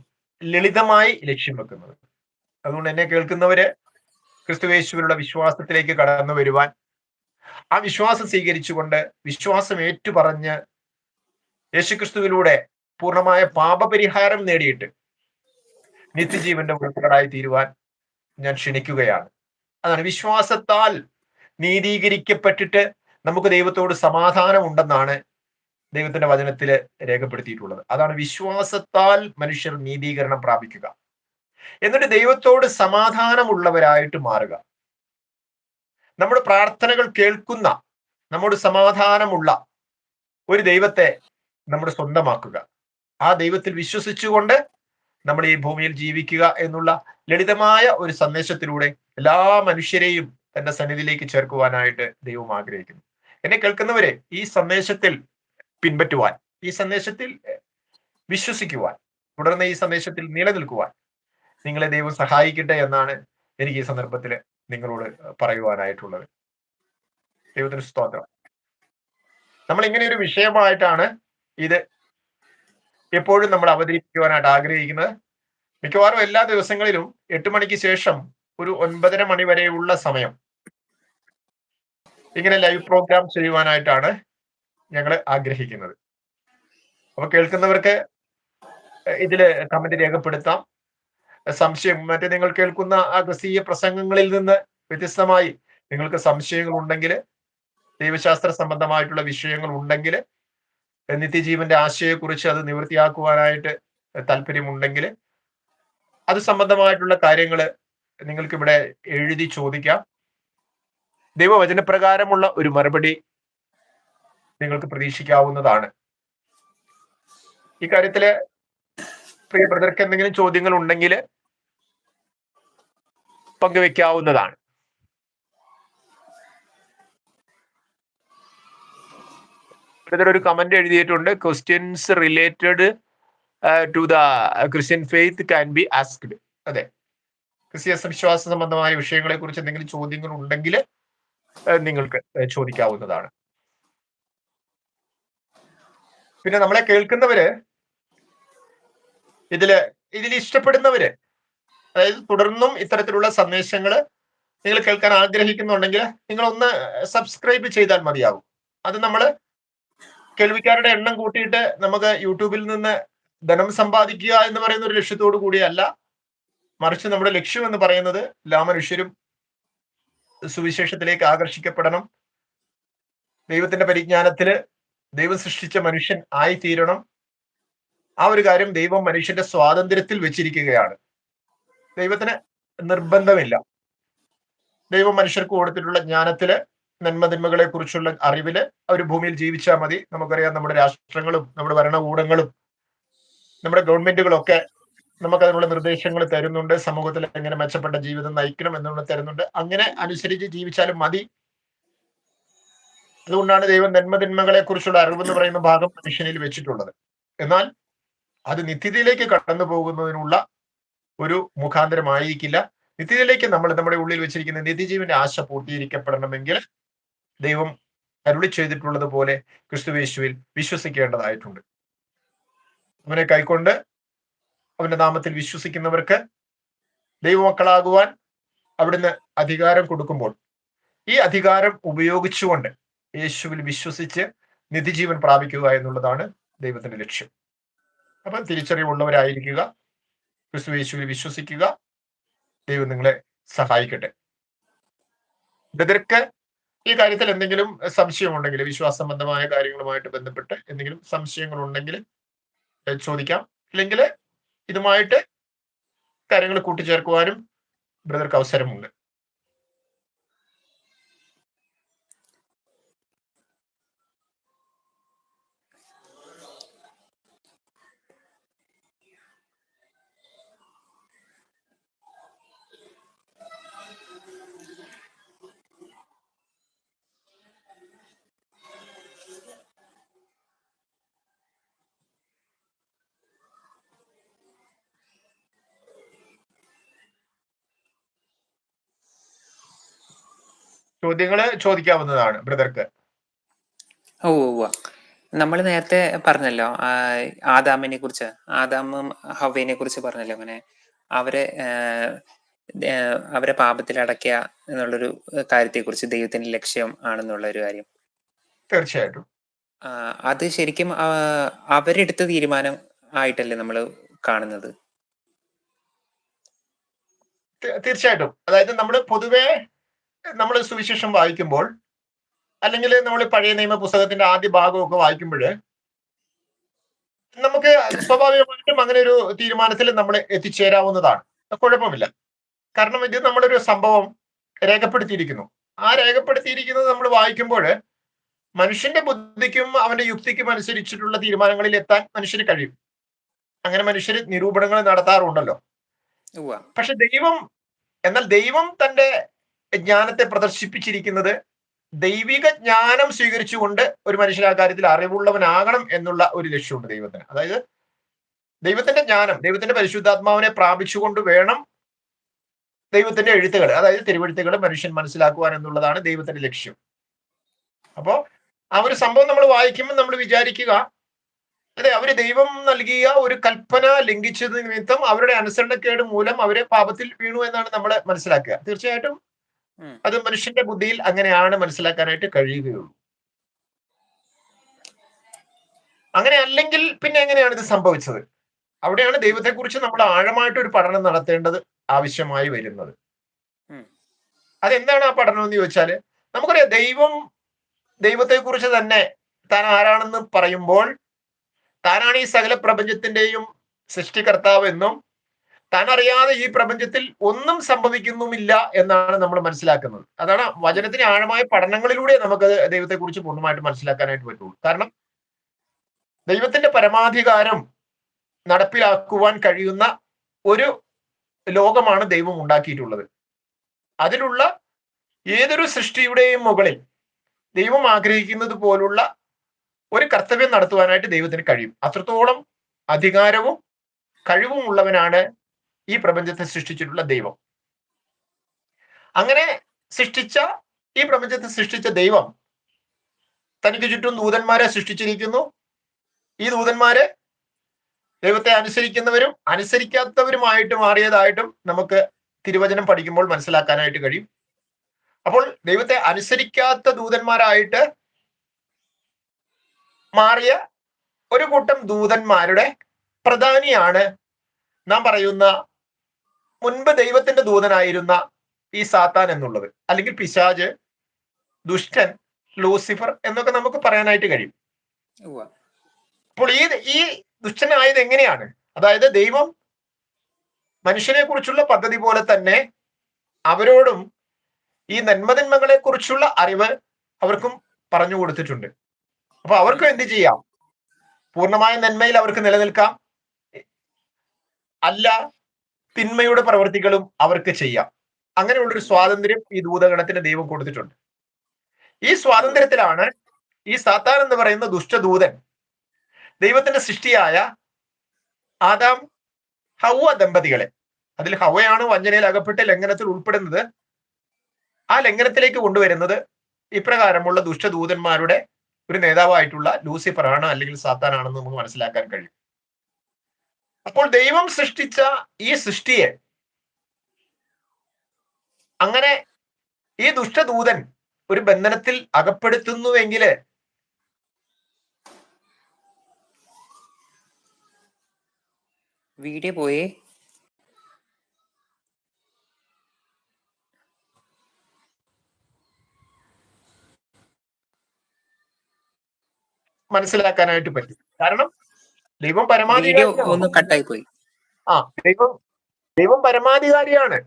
ലളിതമായി ലക്ഷ്യം വെക്കുന്നത്. അതുകൊണ്ട് എന്നെ കേൾക്കുന്നവര് ക്രിസ്തുയേശുവിലുള്ള വിശ്വാസത്തിലേക്ക് കടന്നു വരുവാൻ, ആ വിശ്വാസം സ്വീകരിച്ചുകൊണ്ട് വിശ്വാസം ഏറ്റുപറഞ്ഞ് യേശുക്രിസ്തുവിലൂടെ പൂർണ്ണമായ പാപപരിഹാരം നേടിയിട്ട് നിത്യജീവന്റെ ഉടമകളായി തീരുവാൻ ഞാൻ ക്ഷണിക്കുകയാണ്. അതാണ് വിശ്വാസത്താൽ നീതീകരിക്കപ്പെട്ടിട്ട് നമുക്ക് ദൈവത്തോട് സമാധാനം ഉണ്ടെന്നാണ് ദൈവത്തിന്റെ വചനത്തില് രേഖപ്പെടുത്തിയിട്ടുള്ളത്. അതാണ് വിശ്വാസത്താൽ മനുഷ്യർ നീതീകരണം പ്രാപിക്കുക. എന്നിട്ട് ദൈവത്തോട് സമാധാനമുള്ളവരായിട്ട് മാറുക. നമ്മുടെ പ്രാർത്ഥനകൾ കേൾക്കുന്ന, നമ്മോട് സമാധാനമുള്ള ഒരു ദൈവത്തെ നമ്മുടെ സ്വന്തമാക്കുക. ആ ദൈവത്തിൽ വിശ്വസിച്ചുകൊണ്ട് നമ്മൾ ഈ ഭൂമിയിൽ ജീവിക്കുക എന്നുള്ള ലളിതമായ ഒരു സന്ദേശത്തിലൂടെ എല്ലാ മനുഷ്യരെയും തന്റെ സന്നിധിയിലേക്ക് ചേർക്കുവാനായിട്ട് ദൈവം ആഗ്രഹിക്കുന്നു. എന്നെ കേൾക്കുന്നവരെ ഈ സന്ദേശത്തിൽ പിൻപറ്റുവാൻ, ഈ സന്ദേശത്തിൽ വിശ്വസിക്കുവാൻ, തുടർന്ന് ഈ സന്ദേശത്തിൽ നിലനിൽക്കുവാൻ നിങ്ങളെ ദൈവം സഹായിക്കട്ടെ എന്നാണ് എനിക്ക് ഈ സന്ദർഭത്തിൽ നിങ്ങളോട് പറയുവാനായിട്ടുള്ളത്. ദൈവത്തിന് സ്തോത്രം. നമ്മൾ ഇങ്ങനെ ഒരു വിഷയമായിട്ടാണ് ഇത് എപ്പോഴും നമ്മൾ അവതരിപ്പിക്കുവാനായിട്ട് ആഗ്രഹിക്കുന്നത്. മിക്കവാറും എല്ലാ ദിവസങ്ങളിലും 8 മണിക്ക് ശേഷം ഒരു 9:30 മണി വരെയുള്ള സമയം ഇങ്ങനെ ലൈവ് പ്രോഗ്രാം ചെയ്യുവാനായിട്ടാണ് ഞങ്ങൾ ആഗ്രഹിക്കുന്നത്. അപ്പൊ കേൾക്കുന്നവർക്ക് ഇതില് കമന്റ് രേഖപ്പെടുത്താം. സംശയം, മറ്റേ നിങ്ങൾ കേൾക്കുന്ന ആ ക്രിസ്തീയ പ്രസംഗങ്ങളിൽ നിന്ന് വ്യത്യസ്തമായി നിങ്ങൾക്ക് സംശയങ്ങൾ ഉണ്ടെങ്കിൽ, ദൈവശാസ്ത്ര സംബന്ധമായിട്ടുള്ള വിഷയങ്ങൾ ഉണ്ടെങ്കിൽ, നിത്യജീവന്റെ ആശയത്തെക്കുറിച്ച് അത് നിവൃത്തിയാക്കുവാനായിട്ട് താല്പര്യമുണ്ടെങ്കിൽ അത് സംബന്ധമായിട്ടുള്ള കാര്യങ്ങൾ നിങ്ങൾക്ക് ഇവിടെ എഴുതി ചോദിക്കാം. ദൈവവചനപ്രകാരമുള്ള ഒരു മറുപടി നിങ്ങൾക്ക് പ്രതീക്ഷിക്കാവുന്നതാണ്. ഈ കാര്യത്തില് പ്രിയ ബ്രദർക്ക് എന്തെങ്കിലും ചോദ്യങ്ങൾ ഉണ്ടെങ്കിൽ പങ്കുവെക്കാവുന്നതാണ്. ബ്രദർ ഒരു കമന്റ് എഴുതിയിട്ടുണ്ട്, questions related to the Christian faith can be asked. അതെ, ക്രിസ്തീയ വിശ്വാസ സംബന്ധമായ വിഷയങ്ങളെ കുറിച്ച് എന്തെങ്കിലും ചോദ്യങ്ങൾ ഉണ്ടെങ്കിൽ നിങ്ങൾക്ക് ചോദിക്കാവുന്നതാണ്. പിന്നെ നമ്മളെ കേൾക്കുന്നവര് ഇതിൽ ഇഷ്ടപ്പെടുന്നവര്, അതായത് തുടർന്നും ഇത്തരത്തിലുള്ള സന്ദേശങ്ങൾ നിങ്ങൾ കേൾക്കാൻ ആഗ്രഹിക്കുന്നുണ്ടെങ്കിൽ നിങ്ങൾ ഒന്ന് സബ്സ്ക്രൈബ് ചെയ്താൽ മതിയാകും. അത് നമ്മൾ കേൾവിക്കാരുടെ എണ്ണം കൂട്ടിയിട്ട് നമുക്ക് യൂട്യൂബിൽ നിന്ന് ധനം സമ്പാദിക്കുക എന്ന് പറയുന്ന ഒരു ലക്ഷ്യത്തോടു കൂടിയല്ല, മറിച്ച് നമ്മുടെ ലക്ഷ്യം എന്ന് പറയുന്നത് എല്ലാ മനുഷ്യരും സുവിശേഷത്തിലേക്ക് ആകർഷിക്കപ്പെടണം, ദൈവത്തിന്റെ പരിജ്ഞാനത്തില് ദൈവം സൃഷ്ടിച്ച മനുഷ്യൻ ആയിത്തീരണം. ആ ഒരു കാര്യം ദൈവം മനുഷ്യന്റെ സ്വാതന്ത്ര്യത്തിൽ വെച്ചിരിക്കുകയാണ്. ദൈവത്തിന് നിർബന്ധമില്ല. ദൈവം മനുഷ്യർക്ക് കൊടുത്തിട്ടുള്ള ജ്ഞാനത്തില്, നന്മതിന്മകളെ കുറിച്ചുള്ള അറിവില് അവർ ഭൂമിയിൽ ജീവിച്ചാൽ മതി. നമുക്കറിയാം, നമ്മുടെ രാഷ്ട്രങ്ങളും നമ്മുടെ ഭരണകൂടങ്ങളും നമ്മുടെ ഗവൺമെന്റുകളും ഒക്കെ നമുക്ക് അതിനുള്ള നിർദ്ദേശങ്ങൾ തരുന്നുണ്ട്. സമൂഹത്തിൽ എങ്ങനെ മെച്ചപ്പെട്ട ജീവിതം നയിക്കണം എന്നുള്ള തരുന്നുണ്ട്. അങ്ങനെ അനുസരിച്ച് ജീവിച്ചാലും മതി. അതുകൊണ്ടാണ് ദൈവം നന്മതിന്മകളെ കുറിച്ചുള്ള അറിവ് എന്ന് പറയുന്ന ഭാഗം മനുഷ്യനിൽ വെച്ചിട്ടുള്ളത്. എന്നാൽ അത് നിത്യതയിലേക്ക് കടന്നു പോകുന്നതിനുള്ള ഒരു മുഖാന്തരമായിരിക്കില്ല. നിത്യതയിലേക്ക് നമ്മൾ നമ്മുടെ ഉള്ളിൽ വെച്ചിരിക്കുന്ന നിത്യജീവന്റെ ആശ പൂർത്തീകരിക്കപ്പെടണമെങ്കിൽ ദൈവം അരുളി ചെയ്തിട്ടുള്ളത് പോലെ ക്രിസ്തുയേശുവിൽ വിശ്വസിക്കേണ്ടതായിട്ടുണ്ട്. അവനെ കൈക്കൊണ്ട് അവന്റെ നാമത്തിൽ വിശ്വസിക്കുന്നവർക്ക് ദൈവമക്കളാകുവാൻ അവിടുന്ന് അധികാരം കൊടുക്കുമ്പോൾ ഈ അധികാരം ഉപയോഗിച്ചുകൊണ്ട് യേശുവിൽ വിശ്വസിച്ച് നിത്യജീവൻ പ്രാപിക്കുക എന്നുള്ളതാണ് ദൈവത്തിന്റെ ലക്ഷ്യം. അപ്പൊ തിരിച്ചറിവുള്ളവരായിരിക്കുക, ക്രിസ്തു യേശുവിൽ വിശ്വസിക്കുക. ദൈവം നിങ്ങളെ സഹായിക്കട്ടെ. ബ്രദർക്ക് ഈ കാര്യത്തിൽ എന്തെങ്കിലും സംശയമുണ്ടെങ്കിൽ, വിശ്വാസ സംബന്ധമായ കാര്യങ്ങളുമായിട്ട് ബന്ധപ്പെട്ട് എന്തെങ്കിലും സംശയങ്ങൾ ഉണ്ടെങ്കിൽ ചോദിക്കാം. അല്ലെങ്കിൽ ഇതുമായിട്ട് കാര്യങ്ങൾ കൂട്ടിച്ചേർക്കുവാനും ബ്രദർക്ക് അവസരമുണ്ട്. ചോദ്യങ്ങള് ചോദിക്കാവുന്നതാണ് ബ്രദർക്ക്. നമ്മൾ നേരത്തെ പറഞ്ഞല്ലോ ആദാമിനെ കുറിച്ച്, ആദാമും ഹവ്വയെ കുറിച്ച് പറഞ്ഞല്ലോ. അങ്ങനെ അവരെ പാപത്തിൽ അടയ്ക്കുക എന്നുള്ളൊരു കാര്യത്തെക്കുറിച്ച് ദൈവത്തിന്റെ ലക്ഷ്യം ആണെന്നുള്ള ഒരു കാര്യം. തീർച്ചയായിട്ടും അത് ശരിക്കും അവരെടുത്ത തീരുമാനം ആയിട്ടല്ലേ നമ്മൾ കാണുന്നത്? തീർച്ചയായിട്ടും. അതായത് നമ്മൾ പൊതുവെ നമ്മൾ സുവിശേഷം വായിക്കുമ്പോൾ, അല്ലെങ്കിൽ നമ്മൾ പഴയ നിയമ പുസ്തകത്തിന്റെ ആദ്യ ഭാഗമൊക്കെ വായിക്കുമ്പോൾ നമുക്ക് സ്വാഭാവികമായിട്ടും അങ്ങനെ ഒരു തീരുമാനത്തിൽ നമ്മൾ എത്തിച്ചേരാവുന്നതാണ്. കുഴപ്പമില്ല. കാരണം ഇത് നമ്മളൊരു സംഭവം രേഖപ്പെടുത്തിയിരിക്കുന്നു. ആ രേഖപ്പെടുത്തിയിരിക്കുന്നത് നമ്മൾ വായിക്കുമ്പോൾ മനുഷ്യന്റെ ബുദ്ധിക്കും അവന്റെ യുക്തിക്കും അനുസരിച്ചിട്ടുള്ള തീരുമാനങ്ങളിൽ എത്താൻ മനുഷ്യന് കഴിയും. അങ്ങനെ മനുഷ്യർ നിരൂപണങ്ങൾ നടത്താറുണ്ടല്ലോ. പക്ഷെ ദൈവം തന്റെ ജ്ഞാനത്തെ പ്രദർശിപ്പിച്ചിരിക്കുന്നത് ദൈവിക ജ്ഞാനം സ്വീകരിച്ചുകൊണ്ട് ഒരു മനുഷ്യൻ ആ കാര്യത്തിൽ അറിവുള്ളവനാകണം എന്നുള്ള ഒരു ലക്ഷ്യമുണ്ട് ദൈവത്തിന്. അതായത് ദൈവത്തിന്റെ ജ്ഞാനം, ദൈവത്തിന്റെ പരിശുദ്ധാത്മാവിനെ പ്രാപിച്ചുകൊണ്ട് വേണം ദൈവത്തിന്റെ എഴുത്തുകൾ, അതായത് തിരുവെഴുത്തുകൾ മനുഷ്യൻ മനസ്സിലാക്കുവാൻ എന്നുള്ളതാണ് ദൈവത്തിന്റെ ലക്ഷ്യം. അപ്പോ ആ ഒരു സംഭവം നമ്മൾ വായിക്കുമ്പോൾ നമ്മൾ വിചാരിക്കുക, അതെ, അവര് ദൈവം നൽകിയ ഒരു കൽപ്പന ലംഘിച്ചത് നിമിത്തം അവരുടെ അനുസരണക്കേട് മൂലം അവരെ പാപത്തിൽ വീണു എന്നാണ് നമ്മൾ മനസ്സിലാക്കുക. തീർച്ചയായിട്ടും അത് മനുഷ്യന്റെ ബുദ്ധിയിൽ അങ്ങനെയാണ് മനസ്സിലാക്കാനായിട്ട് കഴിയുകയുള്ളൂ. അങ്ങനെ അല്ലെങ്കിൽ പിന്നെ എങ്ങനെയാണ് ഇത് സംഭവിച്ചത്? അവിടെയാണ് ദൈവത്തെക്കുറിച്ച് നമ്മൾ ആഴമായിട്ട് ഒരു പഠനം നടത്തേണ്ടത് ആവശ്യമായി വരുന്നത്. അതെന്താണ് ആ പഠനം എന്ന് ചോദിച്ചാല്, നമുക്കറിയാം ദൈവത്തെക്കുറിച്ച് തന്നെ താൻ ആരാണെന്ന് പറയുമ്പോൾ താനാണ് ഈ സകല പ്രപഞ്ചത്തിന്റെയും സൃഷ്ടികർത്താവ് എന്നും താൻ അറിയാതെ ഈ പ്രപഞ്ചത്തിൽ ഒന്നും സംഭവിക്കുന്നുമില്ല എന്നാണ് നമ്മൾ മനസ്സിലാക്കുന്നത്. അതാണ് വചനത്തിന് ആഴമായ പഠനങ്ങളിലൂടെ നമുക്ക് ദൈവത്തെക്കുറിച്ച് പൂർണ്ണമായിട്ട് മനസ്സിലാക്കാനായിട്ട് പറ്റുള്ളൂ. കാരണം ദൈവത്തിന്റെ പരമാധികാരം നടപ്പിലാക്കുവാൻ കഴിയുന്ന ഒരു ലോകമാണ് ദൈവം ഉണ്ടാക്കിയിട്ടുള്ളത്. അതിലുള്ള ഏതൊരു സൃഷ്ടിയുടെയും മുകളിൽ ദൈവം ആഗ്രഹിക്കുന്നത് പോലുള്ള ഒരു കർത്തവ്യം നടത്തുവാനായിട്ട് ദൈവത്തിന് കഴിയും. അത്രത്തോളം അധികാരവും കഴിവും ഉള്ളവനാണ് ഈ പ്രപഞ്ചത്തെ സൃഷ്ടിച്ചിട്ടുള്ള ദൈവം. അങ്ങനെ സൃഷ്ടിച്ച ഈ പ്രപഞ്ചത്തെ സൃഷ്ടിച്ച ദൈവം തനിക്ക് ചുറ്റും ദൂതന്മാരെ സൃഷ്ടിച്ചിരിക്കുന്നു. ഈ ദൂതന്മാര് ദൈവത്തെ അനുസരിക്കുന്നവരും അനുസരിക്കാത്തവരുമായിട്ട് മാറിയതായിട്ടും നമുക്ക് തിരുവചനം പഠിക്കുമ്പോൾ മനസ്സിലാക്കാനായിട്ട് കഴിയും. അപ്പോൾ ദൈവത്തെ അനുസരിക്കാത്ത ദൂതന്മാരായിട്ട് മാറിയ ഒരു കൂട്ടം ദൂതന്മാരുടെ പ്രധാനിയാണ് നാം പറയുന്ന മുൻപ് ദൈവത്തിന്റെ ദൂതനായിരുന്ന ഈ സാത്താൻ എന്നുള്ളത്, അല്ലെങ്കിൽ പിശാച്, ദുഷ്ടൻ, ലൂസിഫർ എന്നൊക്കെ നമുക്ക് പറയാനായിട്ട് കഴിയും. അപ്പോൾ ഈ ദുഷ്ടനായത് എങ്ങനെയാണ്? അതായത് ദൈവം മനുഷ്യനെ കുറിച്ചുള്ള പദ്ധതി പോലെ തന്നെ അവരോടും ഈ നന്മതിന്മകളെ കുറിച്ചുള്ള അറിവ് അവർക്കും പറഞ്ഞു കൊടുത്തിട്ടുണ്ട്. അപ്പൊ അവർക്കും എന്ത് ചെയ്യാം? പൂർണ്ണമായ നന്മയിൽ അവർക്ക് നിലനിൽക്കാം, അല്ല തിന്മയുടെ പ്രവൃത്തികളും അവർക്ക് ചെയ്യാം. അങ്ങനെയുള്ളൊരു സ്വാതന്ത്ര്യം ഈ ദൂതഗണത്തിന് ദൈവം കൊടുത്തിട്ടുണ്ട്. ഈ സ്വാതന്ത്ര്യത്തിലാണ് ഈ സാത്താൻ എന്ന് പറയുന്ന ദുഷ്ടദൂതൻ ദൈവത്തിന്റെ സൃഷ്ടിയായ ആദാം ഹവ്വ ദമ്പതികളെ, അതിൽ ഹവ്വയാണ് വഞ്ചനയിൽ അകപ്പെട്ട് ലംഘനത്തിൽ ഉൾപ്പെടുന്നത്, ആ ലംഘനത്തിലേക്ക് കൊണ്ടുവരുന്നത് ഇപ്രകാരമുള്ള ദുഷ്ടദൂതന്മാരുടെ ഒരു നേതാവായിട്ടുള്ള ലൂസിഫർ ആണ്, അല്ലെങ്കിൽ സാത്താനാണെന്ന് നമുക്ക് മനസ്സിലാക്കാൻ കഴിയും. അപ്പോൾ ദൈവം സൃഷ്ടിച്ച ഈ സൃഷ്ടിയെ അങ്ങനെ ഈ ദുഷ്ടദൂതൻ ഒരു ബന്ധനത്തിൽ അകപ്പെടുത്തുന്നുവെങ്കിൽ വീഡിയോ പോയേ മനസ്സിലാക്കാനായിട്ട് പറ്റും. കാരണം ദൈവം വീഡിയോ പരമാധികാരിയാണ്. ഒന്ന് കട്ടായി പോയി. ദൈവം പരമാധികാരിയാണ്.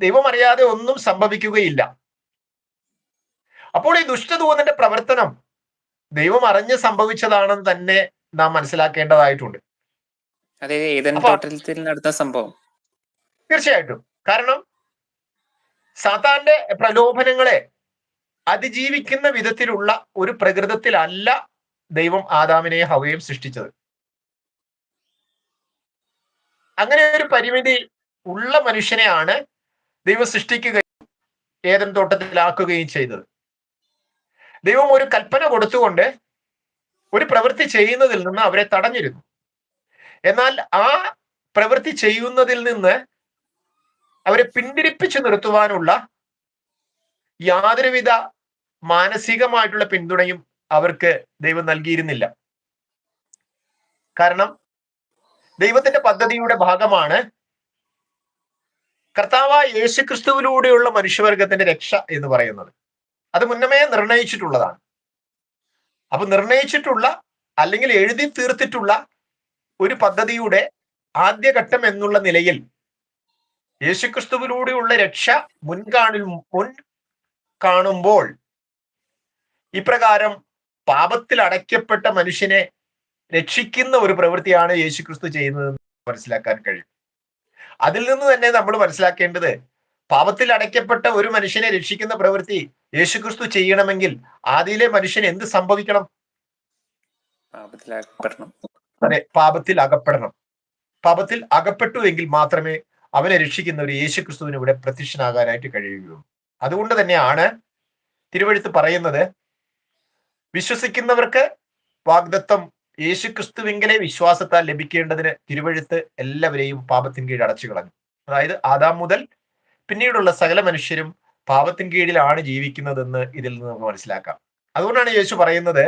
ദൈവം അറിയാതെ ഒന്നും സംഭവിക്കുകയില്ല. അപ്പോൾ ഈ ദുഷ്ടദൂതന്റെ പ്രവർത്തനം ദൈവം അറിഞ്ഞ് സംഭവിച്ചതാണെന്ന് തന്നെ നാം മനസ്സിലാക്കേണ്ടതായിട്ടുണ്ട്. അതെ, ഏതൻ തോട്ടത്തിൽ നടന്ന സംഭവം. തീർച്ചയായിട്ടും. കാരണം സാത്താന്റെ പ്രലോഭനങ്ങളെ അതിജീവിക്കുന്ന വിധത്തിലുള്ള ഒരു പ്രകൃതത്തിലല്ല ദൈവം ആദാമിനെയും ഹവ്വയെയും സൃഷ്ടിച്ചത്. അങ്ങനെ ഒരു പരിമിതി ഉള്ള മനുഷ്യനെയാണ് ദൈവം സൃഷ്ടിക്കുകയും ഏദൻ തോട്ടത്തിലാക്കുകയും ചെയ്തത്. ദൈവം ഒരു കൽപ്പന കൊടുത്തുകൊണ്ട് ഒരു പ്രവൃത്തി ചെയ്യുന്നതിൽ നിന്ന് അവരെ തടഞ്ഞിരുന്നു. എന്നാൽ ആ പ്രവൃത്തി ചെയ്യുന്നതിൽ നിന്ന് അവരെ പിന്തിരിപ്പിച്ചു നിർത്തുവാനുള്ള യാതൊരുവിധ മാനസികമായിട്ടുള്ള പിന്തുണയും അവർക്ക് ദൈവം നൽകിയിരുന്നില്ല. കാരണം ദൈവത്തിന്റെ പദ്ധതിയുടെ ഭാഗമാണ് കർത്താവായ യേശുക്രിസ്തുവിലൂടെയുള്ള മനുഷ്യവർഗത്തിന്റെ രക്ഷ എന്ന് പറയുന്നത്. അത് മുന്നമേ നിർണയിച്ചിട്ടുള്ളതാണ്. അപ്പൊ നിർണയിച്ചിട്ടുള്ള അല്ലെങ്കിൽ എഴുതി തീർത്തിട്ടുള്ള ഒരു പദ്ധതിയുടെ ആദ്യഘട്ടം എന്നുള്ള നിലയിൽ യേശുക്രിസ്തുവിലൂടെയുള്ള രക്ഷ മുൻ കാണുമ്പോൾ ഇപ്രകാരം പാപത്തിൽ അടയ്ക്കപ്പെട്ട മനുഷ്യനെ രക്ഷിക്കുന്ന ഒരു പ്രവൃത്തിയാണ് യേശുക്രിസ്തു ചെയ്യുന്നതെന്ന് മനസ്സിലാക്കാൻ കഴിയും. അതിൽ നിന്ന് തന്നെ നമ്മൾ മനസ്സിലാക്കേണ്ടത്, പാപത്തിൽ അടയ്ക്കപ്പെട്ട ഒരു മനുഷ്യനെ രക്ഷിക്കുന്ന പ്രവൃത്തി യേശുക്രിസ്തു ചെയ്യണമെങ്കിൽ ആദിയിലെ മനുഷ്യൻ എന്ത് സംഭവിക്കണം? അതെ, പാപത്തിൽ അകപ്പെടണം. പാപത്തിൽ അകപ്പെട്ടു എങ്കിൽ മാത്രമേ അവനെ രക്ഷിക്കുന്ന ഒരു യേശുക്രിസ്തുവിന് ഇവിടെ പ്രത്യക്ഷനാകാനായിട്ട് കഴിയുകയുള്ളൂ. അതുകൊണ്ട് തന്നെയാണ് തിരുവെഴുത്ത് പറയുന്നത്, വിശ്വസിക്കുന്നവർക്ക് വാഗ്ദത്തം യേശുക്രിസ്തുവിങ്കലെ വിശ്വാസത്താൽ ലഭിക്കേണ്ടതിന് തിരുവെഴുത്ത് എല്ലാവരെയും പാപത്തിൻ കീഴ് അടച്ചു കളഞ്ഞു. അതായത് ആദാം മുതൽ പിന്നീടുള്ള സകല മനുഷ്യരും പാപത്തിൻ കീഴിലാണ് ജീവിക്കുന്നതെന്ന് ഇതിൽ നിന്ന് നമുക്ക് മനസ്സിലാക്കാം. അതുകൊണ്ടാണ് യേശു പറയുന്നത്,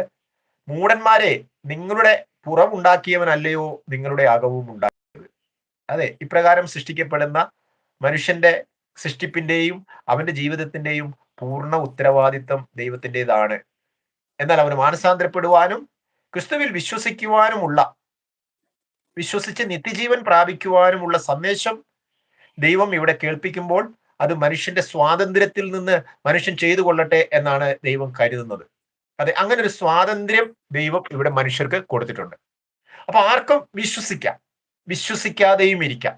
മൂഢന്മാരെ, നിങ്ങളുടെ പുറം ഉണ്ടാക്കിയവനല്ലയോ നിങ്ങളുടെ അകവും ഉണ്ടാക്കിയത്. അതെ, ഇപ്രകാരം സൃഷ്ടിക്കപ്പെടുന്ന മനുഷ്യന്റെ സൃഷ്ടിപ്പിന്റെയും അവന്റെ ജീവിതത്തിന്റെയും പൂർണ്ണ ഉത്തരവാദിത്വം ദൈവത്തിൻ്റെതാണ്. എന്നാൽ അവന് മാനസാന്തരപ്പെടുവാനും ക്രിസ്തുവിൽ വിശ്വസിച്ച് നിത്യജീവൻ പ്രാപിക്കുവാനുമുള്ള സന്ദേശം ദൈവം ഇവിടെ കേൾപ്പിക്കുമ്പോൾ അത് മനുഷ്യന്റെ സ്വാതന്ത്ര്യത്തിൽ നിന്ന് മനുഷ്യൻ ചെയ്തു കൊള്ളട്ടെ എന്നാണ് ദൈവം കരുതുന്നത്. അതെ, അങ്ങനെ ഒരു സ്വാതന്ത്ര്യം ദൈവം ഇവിടെ മനുഷ്യർക്ക് കൊടുത്തിട്ടുണ്ട്. അപ്പൊ ആർക്കും വിശ്വസിക്കാം, വിശ്വസിക്കാതെയും ഇരിക്കാം.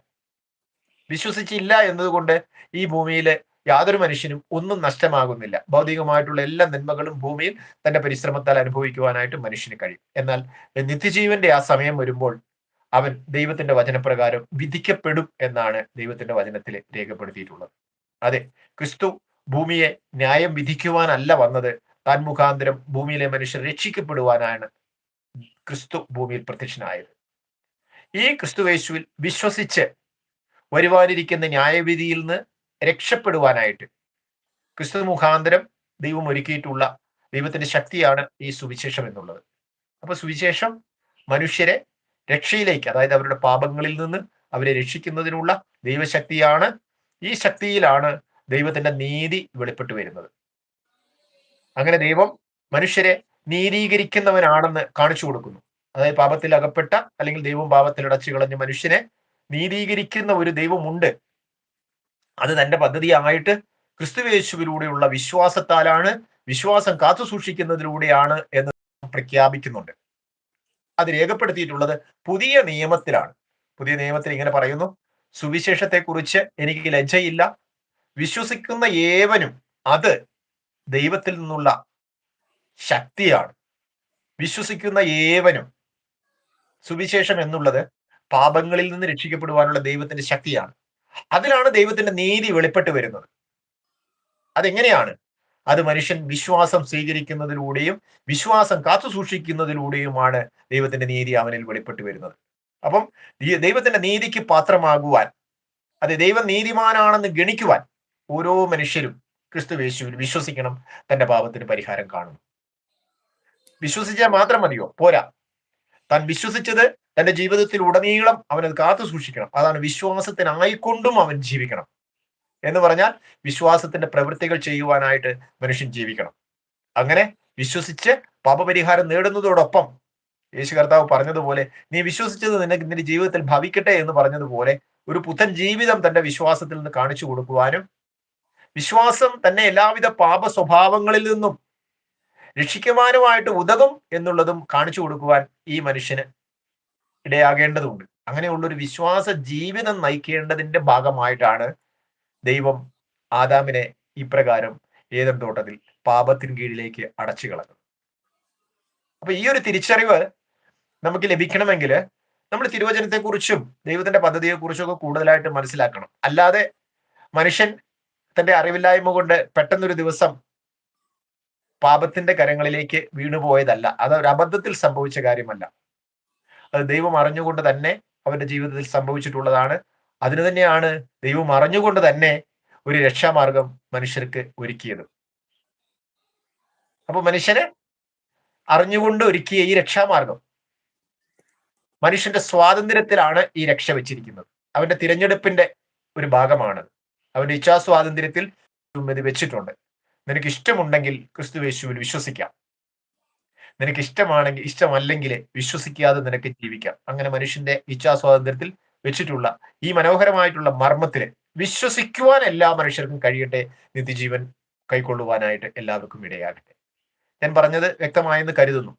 വിശ്വസിച്ചില്ല എന്നതുകൊണ്ട് ഈ ഭൂമിയിൽ യാതൊരു മനുഷ്യനും ഒന്നും നഷ്ടമാകുന്നില്ല. ഭൗതികമായിട്ടുള്ള എല്ലാ നന്മകളും ഭൂമിയിൽ തന്റെ പരിശ്രമത്താൽ അനുഭവിക്കുവാനായിട്ട് മനുഷ്യന് കഴിയും. എന്നാൽ നിത്യജീവന്റെ ആ സമയം വരുമ്പോൾ അവൻ ദൈവത്തിന്റെ വചനപ്രകാരം വിധിക്കപ്പെടും എന്നാണ് ദൈവത്തിന്റെ വചനത്തിൽ രേഖപ്പെടുത്തിയിട്ടുള്ളത്. അതെ, ക്രിസ്തു ഭൂമിയെ ന്യായം വിധിക്കുവാനല്ല വന്നത്, താൻ മുഖാന്തരം ഭൂമിയിലെ മനുഷ്യർ രക്ഷിക്കപ്പെടുവാനാണ് ക്രിസ്തു ഭൂമിയിൽ പ്രത്യക്ഷനായത്. ഈ ക്രിസ്തുവേശുവിൽ വിശ്വസിച്ച് വരുവാനിരിക്കുന്ന ന്യായവിധിയിൽ നിന്ന് രക്ഷപ്പെടുവാനായിട്ട് ക്രിസ്തു മുഖാന്തരം ദൈവം ഒരുക്കിയിട്ടുള്ള ദൈവത്തിന്റെ ശക്തിയാണ് ഈ സുവിശേഷം എന്നുള്ളത്. അപ്പൊ സുവിശേഷം മനുഷ്യരെ രക്ഷയിലേക്ക്, അതായത് അവരുടെ പാപങ്ങളിൽ നിന്ന് അവരെ രക്ഷിക്കുന്നതിനുള്ള ദൈവശക്തിയാണ്. ഈ ശക്തിയിലാണ് ദൈവത്തിന്റെ നീതി വെളിപ്പെട്ടു വരുന്നത്. അങ്ങനെ ദൈവം മനുഷ്യരെ നീതീകരിക്കുന്നവനാണെന്ന് കാണിച്ചു കൊടുക്കുന്നു. അതായത് പാപത്തിൽ അകപ്പെട്ട അല്ലെങ്കിൽ ദൈവം പാപത്തിൽ അടച്ചു കളഞ്ഞ മനുഷ്യനെ നീതീകരിക്കുന്ന ഒരു ദൈവമുണ്ട്. അത് തന്റെ പദ്ധതിയായിട്ട് ക്രിസ്തുയേശുവിലൂടെയുള്ള വിശ്വാസത്താലാണ്, വിശ്വാസം കാത്തു സൂക്ഷിക്കുന്നതിലൂടെയാണ് എന്ന് പ്രഖ്യാപിക്കുന്നുണ്ട്. അത് രേഖപ്പെടുത്തിയിട്ടുള്ളത് പുതിയ നിയമത്തിലാണ്. പുതിയ നിയമത്തിൽ ഇങ്ങനെ പറയുന്നു: സുവിശേഷത്തെക്കുറിച്ച് എനിക്ക് ലജ്ജയില്ല, വിശ്വസിക്കുന്ന ഏവനും അത് ദൈവത്തിൽ നിന്നുള്ള ശക്തിയാണ്. വിശ്വസിക്കുന്ന ഏവനും, സുവിശേഷം എന്നുള്ളത് പാപങ്ങളിൽ നിന്ന് രക്ഷിക്കപ്പെടുവാനുള്ള ദൈവത്തിന്റെ ശക്തിയാണ്. അതിലാണ് ദൈവത്തിന്റെ നീതി വെളിപ്പെട്ട് വരുന്നത്. അതെങ്ങനെയാണ്? അത് മനുഷ്യൻ വിശ്വാസം സ്വീകരിക്കുന്നതിലൂടെയും വിശ്വാസം കാത്തു സൂക്ഷിക്കുന്നതിലൂടെയുമാണ് ദൈവത്തിന്റെ നീതി അവനിൽ വെളിപ്പെട്ട് വരുന്നത്. അപ്പം ദൈവത്തിന്റെ നീതിക്ക് പാത്രമാകുവാൻ, അത് ദൈവം നീതിമാനാണെന്ന് ഗണിക്കുവാൻ ഓരോ മനുഷ്യരും ക്രിസ്തുയേശുവിൽ വിശ്വസിക്കണം. തന്റെ പാപത്തിന് പരിഹാരം കാണുന്നു. വിശ്വസിച്ചാൽ മാത്രം മതിയോ? പോരാ. താൻ വിശ്വസിച്ചത് തന്റെ ജീവിതത്തിൽ ഉടനീളം അവനത് കാത്തു സൂക്ഷിക്കണം. അതാണ് വിശ്വാസത്തിനായിക്കൊണ്ടും അവൻ ജീവിക്കണം എന്ന് പറഞ്ഞാൽ വിശ്വാസത്തിന്റെ പ്രവൃത്തികൾ ചെയ്യുവാനായിട്ട് മനുഷ്യൻ ജീവിക്കണം. അങ്ങനെ വിശ്വസിച്ച് പാപപരിഹാരം നേടുന്നതോടൊപ്പം യേശു കർത്താവ് പറഞ്ഞതുപോലെ, നീ വിശ്വസിച്ചത് നിന്റെ ജീവിതത്തിൽ ഭവിക്കട്ടെ എന്ന് പറഞ്ഞതുപോലെ ഒരു പുത്തൻ ജീവിതം തന്റെ വിശ്വാസത്തിൽ നിന്ന് കാണിച്ചു കൊടുക്കുവാനും, വിശ്വാസം തന്നെ എല്ലാവിധ പാപ സ്വഭാവങ്ങളിൽ നിന്നും രക്ഷിക്കുവാനുമായിട്ട് ഉതകും എന്നുള്ളതും കാണിച്ചു കൊടുക്കുവാൻ ഈ മനുഷ്യന് ഇടയാകേണ്ടതുണ്ട്. അങ്ങനെയുള്ളൊരു വിശ്വാസ ജീവിതം നയിക്കേണ്ടതിന്റെ ഭാഗമായിട്ടാണ് ദൈവം ആദാമിനെ ഇപ്രകാരം ഏദൻ തോട്ടത്തിൽ പാപത്തിന് കീഴിലേക്ക് അടച്ചു കളഞ്ഞത്. അപ്പൊ ഈ ഒരു തിരിച്ചറിവ് നമുക്ക് ലഭിക്കണമെങ്കിൽ നമ്മൾ തിരുവചനത്തെക്കുറിച്ചും ദൈവത്തിന്റെ പദ്ധതിയെക്കുറിച്ചും ഒക്കെ കൂടുതലായിട്ട് മനസ്സിലാക്കണം. അല്ലാതെ മനുഷ്യൻ തന്റെ അറിവില്ലായ്മ കൊണ്ട് പെട്ടെന്നൊരു ദിവസം പാപത്തിന്റെ കരങ്ങളിലേക്ക് വീണുപോയതല്ല. അത് ഒരു അബദ്ധത്തിൽ സംഭവിച്ച കാര്യമല്ല. അത് ദൈവം അറിഞ്ഞുകൊണ്ട് തന്നെ അവന്റെ ജീവിതത്തിൽ സംഭവിച്ചിട്ടുള്ളതാണ്. അതിന് തന്നെയാണ് ദൈവം അറിഞ്ഞുകൊണ്ട് തന്നെ ഒരു രക്ഷാമാർഗം മനുഷ്യർക്ക് ഒരുക്കിയത്. അപ്പൊ മനുഷ്യന് അറിഞ്ഞുകൊണ്ട് ഒരുക്കിയ ഈ രക്ഷാമാർഗം മനുഷ്യന്റെ സ്വാതന്ത്ര്യത്തിലാണ് ഈ രക്ഷ വെച്ചിരിക്കുന്നത്. അവന്റെ തിരഞ്ഞെടുപ്പിന്റെ ഒരു ഭാഗമാണ്. അവന്റെ ഇച്ഛാസ്വാതന്ത്ര്യത്തിൽ ഇത് വെച്ചിട്ടുണ്ട്. നിനക്ക് ഇഷ്ടമുണ്ടെങ്കിൽ ക്രിസ്തുയേശുവിൽ വിശ്വസിക്കാം, നിനക്ക് ഇഷ്ടമാണെങ്കിൽ, ഇഷ്ടമല്ലെങ്കിൽ വിശ്വസിക്കാതെ നിനക്ക് ജീവിക്കാം. അങ്ങനെ മനുഷ്യന്റെ ഇച്ഛാസ്വാതന്ത്ര്യത്തിൽ വെച്ചിട്ടുള്ള ഈ മനോഹരമായിട്ടുള്ള മർമ്മത്തില് വിശ്വസിക്കുവാൻ എല്ലാ മനുഷ്യർക്കും കഴിയട്ടെ. നിത്യജീവൻ കൈക്കൊള്ളുവാനായിട്ട് എല്ലാവർക്കും ഇടയാകട്ടെ. ഞാൻ പറഞ്ഞത് വ്യക്തമായെന്ന് കരുതുന്നു.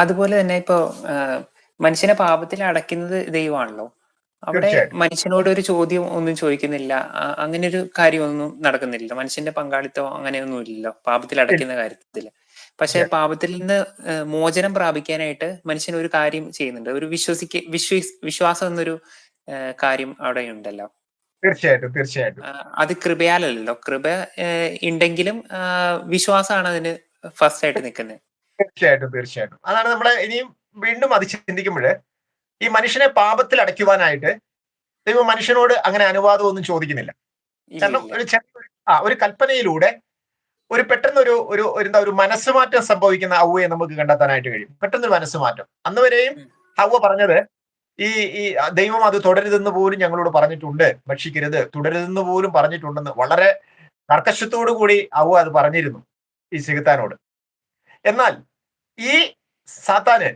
അതുപോലെ തന്നെ ഇപ്പോ മനുഷ്യനെ പാപത്തിൽ അടയ്ക്കുന്നത് ദൈവമാണല്ലോ. അവിടെ മനുഷ്യനോട് ഒരു ചോദ്യം ഒന്നും ചോദിക്കുന്നില്ല, അങ്ങനെ ഒരു കാര്യമൊന്നും നടക്കുന്നില്ല. മനുഷ്യന്റെ പങ്കാളിത്തം അങ്ങനെയൊന്നും ഇല്ലല്ലോ പാപത്തിൽ അടയ്ക്കുന്ന കാര്യത്തില്. പക്ഷെ പാപത്തിൽ നിന്ന് മോചനം പ്രാപിക്കാനായിട്ട് മനുഷ്യൻ ഒരു കാര്യം ചെയ്യുന്നുണ്ട്. ഒരു വിശ്വാസം എന്നൊരു കാര്യം അവിടെ ഉണ്ടല്ലോ. തീർച്ചയായിട്ടും അത് കൃപയാലല്ലോ. കൃപ ഉണ്ടെങ്കിലും വിശ്വാസമാണ് അതിന് ഫസ്റ്റ് ആയിട്ട് നിൽക്കുന്നത്. തീർച്ചയായിട്ടും അതാണ് നമ്മളെ ഇനിയും വീണ്ടും അത് ചിന്തിക്കുമ്പോൾ, ഈ മനുഷ്യനെ പാപത്തിൽ അടയ്ക്കുവാനായിട്ട് ദൈവം മനുഷ്യനോട് അങ്ങനെ അനുവാദം ഒന്നും ചോദിക്കുന്നില്ല. കാരണം ഒരു കൽപ്പനയിലൂടെ ഒരു പെട്ടെന്ന് ഒരു മനസ്സുമാറ്റം സംഭവിക്കുന്ന ഹവ്വയെ നമുക്ക് കണ്ടെത്താനായിട്ട് കഴിയും. പെട്ടെന്നൊരു മനസ്സുമാറ്റം. അന്ന് വരെയും ഹവ്വ പറഞ്ഞത് ഈ ദൈവം അത് തുടരുതെന്ന് പോലും ഞങ്ങളോട് പറഞ്ഞിട്ടുണ്ട്, ഭക്ഷിക്കരുത്, തുടരുതെന്ന് പോലും പറഞ്ഞിട്ടുണ്ടെന്ന് വളരെ കർക്കശത്തോടു കൂടി ഹവ്വ അത് പറഞ്ഞിരുന്നു ഈ സിഗത്താനോട്. എന്നാൽ ഈ സാത്താന്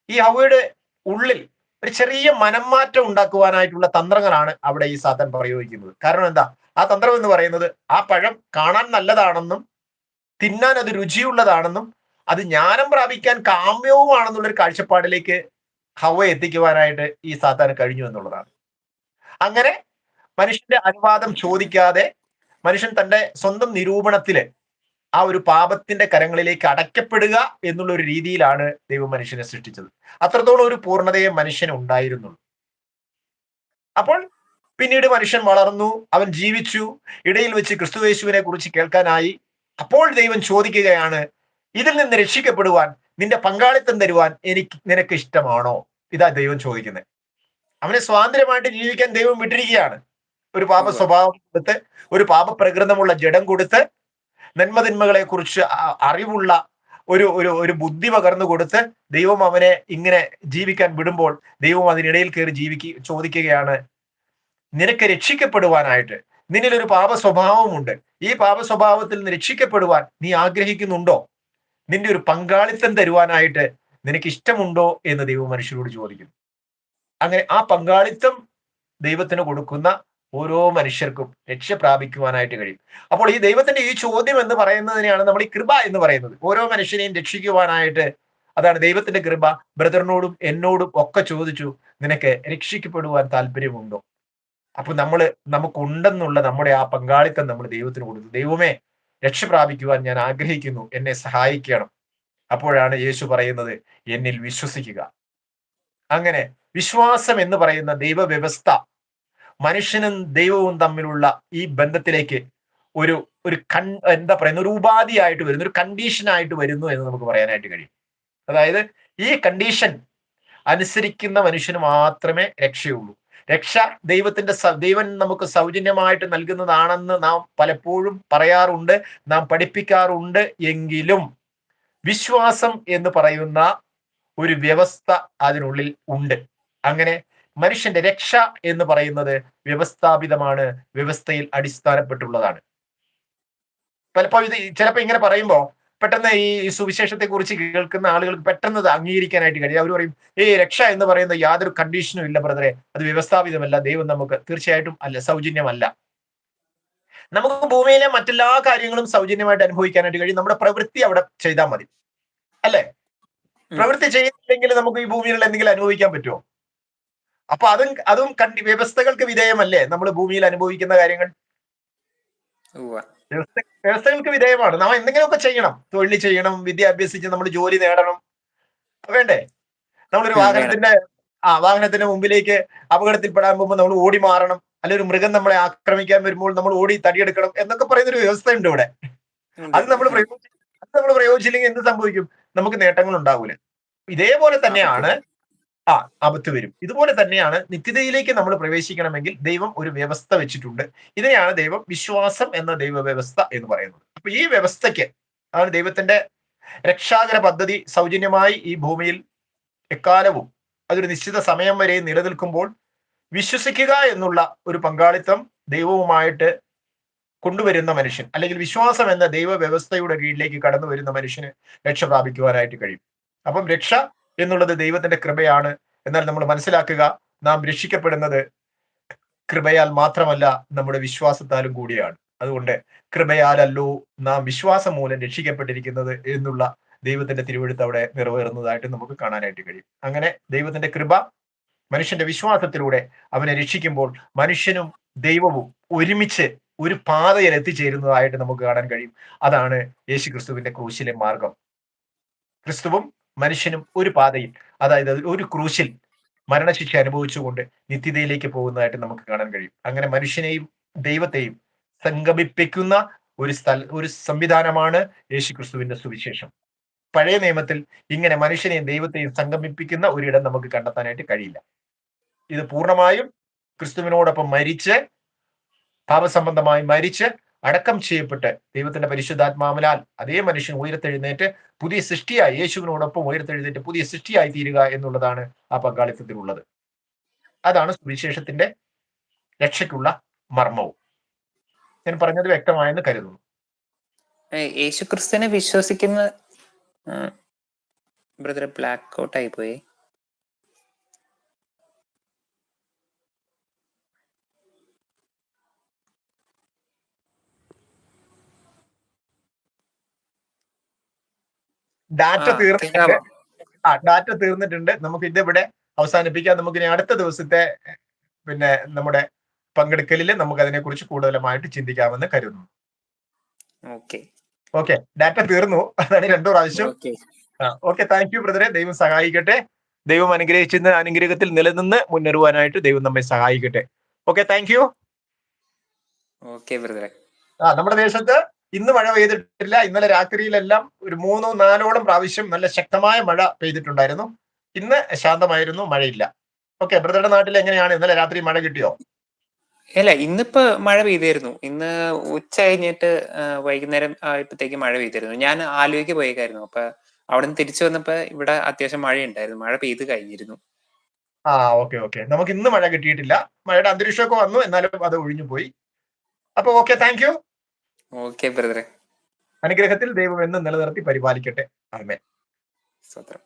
ഈ ഹവ്വയുടെ ഉള്ളിൽ ഒരു ചെറിയ മനംമാറ്റം ഉണ്ടാക്കുവാനായിട്ടുള്ള തന്ത്രങ്ങളാണ് അവിടെ ഈ സാത്താൻ പ്രയോഗിക്കുന്നത്. കാരണം എന്താ? ആ തന്ത്രം എന്ന് പറയുന്നത് ആ പഴം കാണാൻ നല്ലതാണെന്നും തിന്നാൻ അത് രുചിയുള്ളതാണെന്നും അത് ജ്ഞാനം പ്രാപിക്കാൻ കാമ്യവുമാണെന്നുള്ളൊരു കാഴ്ചപ്പാടിലേക്ക് ഹവ്വ എത്തിക്കുവാനായിട്ട് ഈ സാത്താന് കഴിഞ്ഞു എന്നുള്ളതാണ്. അങ്ങനെ മനുഷ്യന്റെ അനുവാദം ചോദിക്കാതെ മനുഷ്യൻ തന്റെ സ്വന്തം നിരൂപണത്തില് ആ ഒരു പാപത്തിന്റെ കരങ്ങളിലേക്ക് അടയ്ക്കപ്പെടുക എന്നുള്ള ഒരു രീതിയിലാണ് ദൈവം മനുഷ്യനെ സൃഷ്ടിച്ചത്. അത്രത്തോളം ഒരു പൂർണ്ണതയെ മനുഷ്യന് ഉണ്ടായിരുന്നുള്ളൂ. അപ്പോൾ പിന്നീട് മനുഷ്യൻ വളർന്നു, അവൻ ജീവിച്ചു, ഇടയിൽ വെച്ച് ക്രിസ്തുയേശുവിനെ കുറിച്ച് കേൾക്കാനായി. അപ്പോൾ ദൈവം ചോദിക്കുകയാണ്, ഇതിൽ നിന്ന് രക്ഷിക്കപ്പെടുവാൻ, നിന്റെ പങ്കാളിത്തം തരുവാൻ നിനക്ക് ഇഷ്ടമാണോ? ഇതാ ദൈവം ചോദിക്കുന്നത്. അവനെ സ്വാതന്ത്ര്യമായിട്ട് ജീവിക്കാൻ ദൈവം വിട്ടിരിക്കുകയാണ്. ഒരു പാപ സ്വഭാവം കൊടുത്ത്, ഒരു പാപപ്രകൃതമുള്ള ജഡം കൊടുത്ത്, നന്മതിന്മകളെ കുറിച്ച് അറിവുള്ള ഒരു ബുദ്ധി പകർന്നു കൊടുത്ത് ദൈവം അവനെ ഇങ്ങനെ ജീവിക്കാൻ വിടുമ്പോൾ ദൈവം അതിനിടയിൽ കയറി ചോദിക്കുകയാണ്, നിനക്ക് രക്ഷിക്കപ്പെടുവാനായിട്ട്, നിന്നിലൊരു പാപ സ്വഭാവമുണ്ട്, ഈ പാപ സ്വഭാവത്തിൽ നിന്ന് രക്ഷിക്കപ്പെടുവാൻ നീ ആഗ്രഹിക്കുന്നുണ്ടോ? നിന്റെ ഒരു പങ്കാളിത്തം തരുവാനായിട്ട് നിനക്ക് ഇഷ്ടമുണ്ടോ എന്ന് ദൈവം മനുഷ്യരോട് ചോദിക്കുന്നു. അങ്ങനെ ആ പങ്കാളിത്തം ദൈവത്തിന് കൊടുക്കുന്ന ഓരോ മനുഷ്യർക്കും രക്ഷ പ്രാപിക്കുവാനായിട്ട് കഴിയും. അപ്പോൾ ഈ ദൈവത്തിന്റെ ഈ ചോദ്യം എന്ന് പറയുന്നതിനെയാണ് നമ്മൾ ഈ കൃപ എന്ന് പറയുന്നത്. ഓരോ മനുഷ്യനെയും രക്ഷിക്കുവാനായിട്ട്, അതാണ് ദൈവത്തിന്റെ കൃപ. ബ്രദറിനോടും എന്നോടും ഒക്കെ ചോദിച്ചു, നിനക്ക് രക്ഷിക്കപ്പെടുവാൻ താല്പര്യമുണ്ടോ? അപ്പൊ നമുക്കുണ്ടെന്നുള്ള നമ്മുടെ ആ പങ്കാളിത്തം നമ്മൾ ദൈവത്തിന് കൊടുത്തു. ദൈവമേ, രക്ഷ പ്രാപിക്കുവാൻ ഞാൻ ആഗ്രഹിക്കുന്നു, എന്നെ സഹായിക്കണം. അപ്പോഴാണ് യേശു പറയുന്നത്, എന്നിൽ വിശ്വസിക്കുക. അങ്ങനെ വിശ്വാസം എന്ന് പറയുന്ന ദൈവവ്യവസ്ഥ മനുഷ്യനും ദൈവവും തമ്മിലുള്ള ഈ ബന്ധത്തിലേക്ക് ഒരു ഒരു ഉപാധിയായിട്ട് വരുന്നു, ഒരു കണ്ടീഷനായിട്ട് വരുന്നു എന്ന് നമുക്ക് പറയാനായിട്ട് കഴിയും. അതായത് ഈ കണ്ടീഷൻ അനുസരിക്കുന്ന മനുഷ്യന് മാത്രമേ രക്ഷയുള്ളൂ. രക്ഷ ദൈവം നമുക്ക് സൗജന്യമായിട്ട് നൽകുന്നതാണെന്ന് നാം പലപ്പോഴും പറയാറുണ്ട്, നാം പഠിപ്പിക്കാറുണ്ട്. എങ്കിലും വിശ്വാസം എന്ന് പറയുന്ന ഒരു വ്യവസ്ഥ അതിനുള്ളിൽ ഉണ്ട്. അങ്ങനെ മനുഷ്യന്റെ രക്ഷ എന്ന് പറയുന്നത് വ്യവസ്ഥാപിതമാണ്, വ്യവസ്ഥയിൽ അടിസ്ഥാനപ്പെട്ടുള്ളതാണ്. ചിലപ്പോ ഇങ്ങനെ പറയുമ്പോ പെട്ടെന്ന് ഈ സുവിശേഷത്തെ കുറിച്ച് കേൾക്കുന്ന ആളുകൾക്ക് പെട്ടെന്ന് അത് അംഗീകരിക്കാനായിട്ട് കഴിയും. അവർ പറയും, രക്ഷ എന്ന് പറയുന്ന യാതൊരു കണ്ടീഷനും ഇല്ല ബ്രദറെ, അത് വ്യവസ്ഥാപിതമല്ല, ദൈവം നമുക്ക് തീർച്ചയായിട്ടും അല്ല, സൗജന്യമല്ല. നമുക്ക് ഭൂമിയിലെ മറ്റെല്ലാ കാര്യങ്ങളും സൗജന്യമായിട്ട് അനുഭവിക്കാനായിട്ട് കഴിയും. നമ്മുടെ പ്രവൃത്തി അവിടെ ചെയ്താൽ മതി, അല്ലെ? പ്രവൃത്തി ചെയ്യുന്നില്ലെങ്കിൽ നമുക്ക് ഈ ഭൂമിയിൽ എന്തെങ്കിലും അനുഭവിക്കാൻ പറ്റുമോ? അപ്പൊ അതും വ്യവസ്ഥകൾക്ക് വിധേയമല്ലേ നമ്മൾ ഭൂമിയിൽ അനുഭവിക്കുന്ന കാര്യങ്ങൾ? വ്യവസ്ഥകൾക്ക് വിധേയമാണ്. നാം എന്തെങ്കിലുമൊക്കെ ചെയ്യണം, തൊഴിൽ ചെയ്യണം, വിദ്യ അഭ്യസിച്ച് നമ്മൾ ജോലി നേടണം, വേണ്ടേ? നമ്മളൊരു വാഹനത്തിന്റെ മുമ്പിലേക്ക് അപകടത്തിൽപ്പെടാൻ പോകുമ്പോൾ നമ്മൾ ഓടി മാറണം, അല്ലെ ഒരു മൃഗം നമ്മളെ ആക്രമിക്കാൻ വരുമ്പോൾ നമ്മൾ ഓടി തടിയെടുക്കണം എന്നൊക്കെ പറയുന്ന ഒരു വ്യവസ്ഥ ഉണ്ട് ഇവിടെ. അത് നമ്മൾ പ്രയോഗിച്ചില്ലെങ്കിൽ എന്ത് സംഭവിക്കും? നമുക്ക് നേട്ടങ്ങൾ ഉണ്ടാവൂല. ഇതേപോലെ തന്നെയാണ് ആപത്ത് വരും. ഇതുപോലെ തന്നെയാണ് നിത്യതയിലേക്ക് നമ്മൾ പ്രവേശിക്കണമെങ്കിൽ ദൈവം ഒരു വ്യവസ്ഥ വെച്ചിട്ടുണ്ട്. ഇതിനെയാണ് ദൈവം വിശ്വാസം എന്ന ദൈവ വ്യവസ്ഥ എന്ന് പറയുന്നത്. അപ്പൊ ഈ വ്യവസ്ഥയ്ക്ക് ആണ് ദൈവത്തിന്റെ രക്ഷാകര പദ്ധതി സൗജന്യമായി ഈ ഭൂമിയിൽ എക്കാലവും അതൊരു നിശ്ചിത സമയം വരെ നിലനിൽക്കുമ്പോൾ വിശ്വസിക്കുക എന്നുള്ള ഒരു പങ്കാളിത്തം ദൈവവുമായിട്ട് കൊണ്ടുവരുന്ന മനുഷ്യൻ, അല്ലെങ്കിൽ വിശ്വാസം എന്ന ദൈവ വ്യവസ്ഥയുടെ കീഴിലേക്ക് കടന്നു വരുന്ന മനുഷ്യന് രക്ഷ പ്രാപിക്കുവാനായിട്ട് കഴിയും. അപ്പം രക്ഷ എന്നുള്ളത് ദൈവത്തിന്റെ കൃപയാണ്. എന്നാൽ നമ്മൾ മനസ്സിലാക്കുക, നാം രക്ഷിക്കപ്പെടുന്നത് കൃപയാൽ മാത്രമല്ല, നമ്മുടെ വിശ്വാസത്താലും കൂടിയാണ്. അതുകൊണ്ട് കൃപയാലല്ലോ നാം വിശ്വാസം മൂലം രക്ഷിക്കപ്പെട്ടിരിക്കുന്നത് എന്നുള്ള ദൈവത്തിന്റെ തിരുവെഴുത്ത് അവിടെ നിറവേറുന്നതായിട്ട് നമുക്ക് കാണാനായിട്ട് കഴിയും. അങ്ങനെ ദൈവത്തിന്റെ കൃപ മനുഷ്യന്റെ വിശ്വാസത്തിലൂടെ അവനെ രക്ഷിക്കുമ്പോൾ മനുഷ്യനും ദൈവവും ഒരുമിച്ച് ഒരു പാതയിൽ എത്തിച്ചേരുന്നതായിട്ട് നമുക്ക് കാണാൻ കഴിയും. അതാണ് യേശു ക്രിസ്തുവിന്റെ ക്രൂശിലെ മാർഗം. ക്രിസ്തുവും മനുഷ്യനും ഒരു പാതയിൽ, അതായത് ഒരു ക്രൂശിൽ മരണശിക്ഷ അനുഭവിച്ചുകൊണ്ട് നിത്യതയിലേക്ക് നമുക്ക് കാണാൻ കഴിയും. അങ്ങനെ മനുഷ്യനെയും ദൈവത്തെയും സംഗമിപ്പിക്കുന്ന ഒരു സംവിധാനമാണ് യേശു ക്രിസ്തുവിന്റെ സുവിശേഷം. പഴയ നിയമത്തിൽ ഇങ്ങനെ മനുഷ്യനെയും ദൈവത്തെയും സംഗമിപ്പിക്കുന്ന ഒരിടം നമുക്ക് കണ്ടെത്താനായിട്ട് കഴിയില്ല. ഇത് പൂർണ്ണമായും ക്രിസ്തുവിനോടൊപ്പം മരിച്ച്, പാപസംബന്ധമായി മരിച്ച് അടക്കം ചെയ്യപ്പെട്ട് ദൈവത്തിന്റെ പരിശുദ്ധാത്മാവിനാൽ അതേ മനുഷ്യൻ ഉയർത്തെഴുന്നേറ്റ് പുതിയ സൃഷ്ടിയായി, യേശുവിനോടൊപ്പം ഉയർത്തെഴുന്നേറ്റ് പുതിയ സൃഷ്ടിയായി തീരുക എന്നുള്ളതാണ് ആ പങ്കാളിത്തത്തിലുള്ളത്. അതാണ് സുവിശേഷത്തിന്റെ രക്ഷയ്ക്കുള്ള മർമ്മവും. ഞാൻ പറഞ്ഞത് വ്യക്തമായെന്ന് കരുതുന്നു. യേശു ക്രിസ്തുവിനെ വിശ്വസിക്കുന്ന ബ്രദർ ബ്ലാക്ക് ഔട്ട് ആയി പോയി. ഡാറ്റ തീർന്നിട്ടുണ്ട്. നമുക്ക് ഇതിവിടെ അവസാനിപ്പിക്കാം. നമുക്ക് ഇനി അടുത്ത ദിവസത്തെ നമ്മുടെ പങ്കെടുക്കലിൽ നമുക്ക് അതിനെക്കുറിച്ച് കൂടുതലുമായിട്ട് ചിന്തിക്കാമെന്ന് കരുതുന്നു. ഓക്കെ ഓക്കെ, ഡാറ്റ തീർന്നു. അതാണ് 2 പ്രാവശ്യം. ഓക്കെ ഓക്കെ, താങ്ക് യു ബ്രദറെ. ദൈവം സഹായിക്കട്ടെ. ദൈവം അനുഗ്രഹിച്ചിരുന്ന അനുഗ്രഹത്തിൽ നിലനിന്ന് മുന്നേറുവാനായിട്ട് ദൈവം നമ്മെ സഹായിക്കട്ടെ. Okay, thank you. ഓക്കെ ബ്രദറെ. നമ്മുടെ ദേശത്ത് ഇന്ന് മഴ പെയ്തിട്ടില്ല. ഇന്നലെ രാത്രിയിലെല്ലാം ഒരു 3-4 പ്രാവശ്യം നല്ല ശക്തമായ മഴ പെയ്തിട്ടുണ്ടായിരുന്നു. ഇന്ന് ശാന്തമായിരുന്നു, മഴയില്ല. ഓക്കെ, ബ്രദറുടെ നാട്ടിൽ എങ്ങനെയാണ്? ഇന്നലെ രാത്രി മഴ കിട്ടിയോ? അല്ല, ഇന്നിപ്പോ മഴ പെയ്തായിരുന്നു. ഇന്ന് ഉച്ച കഴിഞ്ഞിട്ട് വൈകുന്നേരം ആയപ്പോഴത്തേക്ക് മഴ പെയ്തായിരുന്നു. ഞാൻ ആലുവയ്ക്ക് പോയേക്കായിരുന്നു. അപ്പൊ അവിടെ നിന്ന് തിരിച്ചു വന്നപ്പോ ഇവിടെ അത്യാവശ്യം മഴ ഉണ്ടായിരുന്നു. മഴ പെയ്ത് കഴിഞ്ഞിരുന്നു. ഓക്കെ ഓക്കെ, നമുക്ക് ഇന്ന് മഴ കിട്ടിയിട്ടില്ല. മഴയുടെ അന്തരീക്ഷമൊക്കെ വന്നു, എന്നാലും അത് ഒഴിഞ്ഞു പോയി. അപ്പൊ ഓക്കെ, താങ്ക് യു. ഓക്കെ ബ്രദറെ. അനുഗ്രഹത്തിൽ ദൈവം എന്നും നിലനിർത്തി പരിപാലിക്കട്ടെ. ആമേൻ. സ്തോത്രം.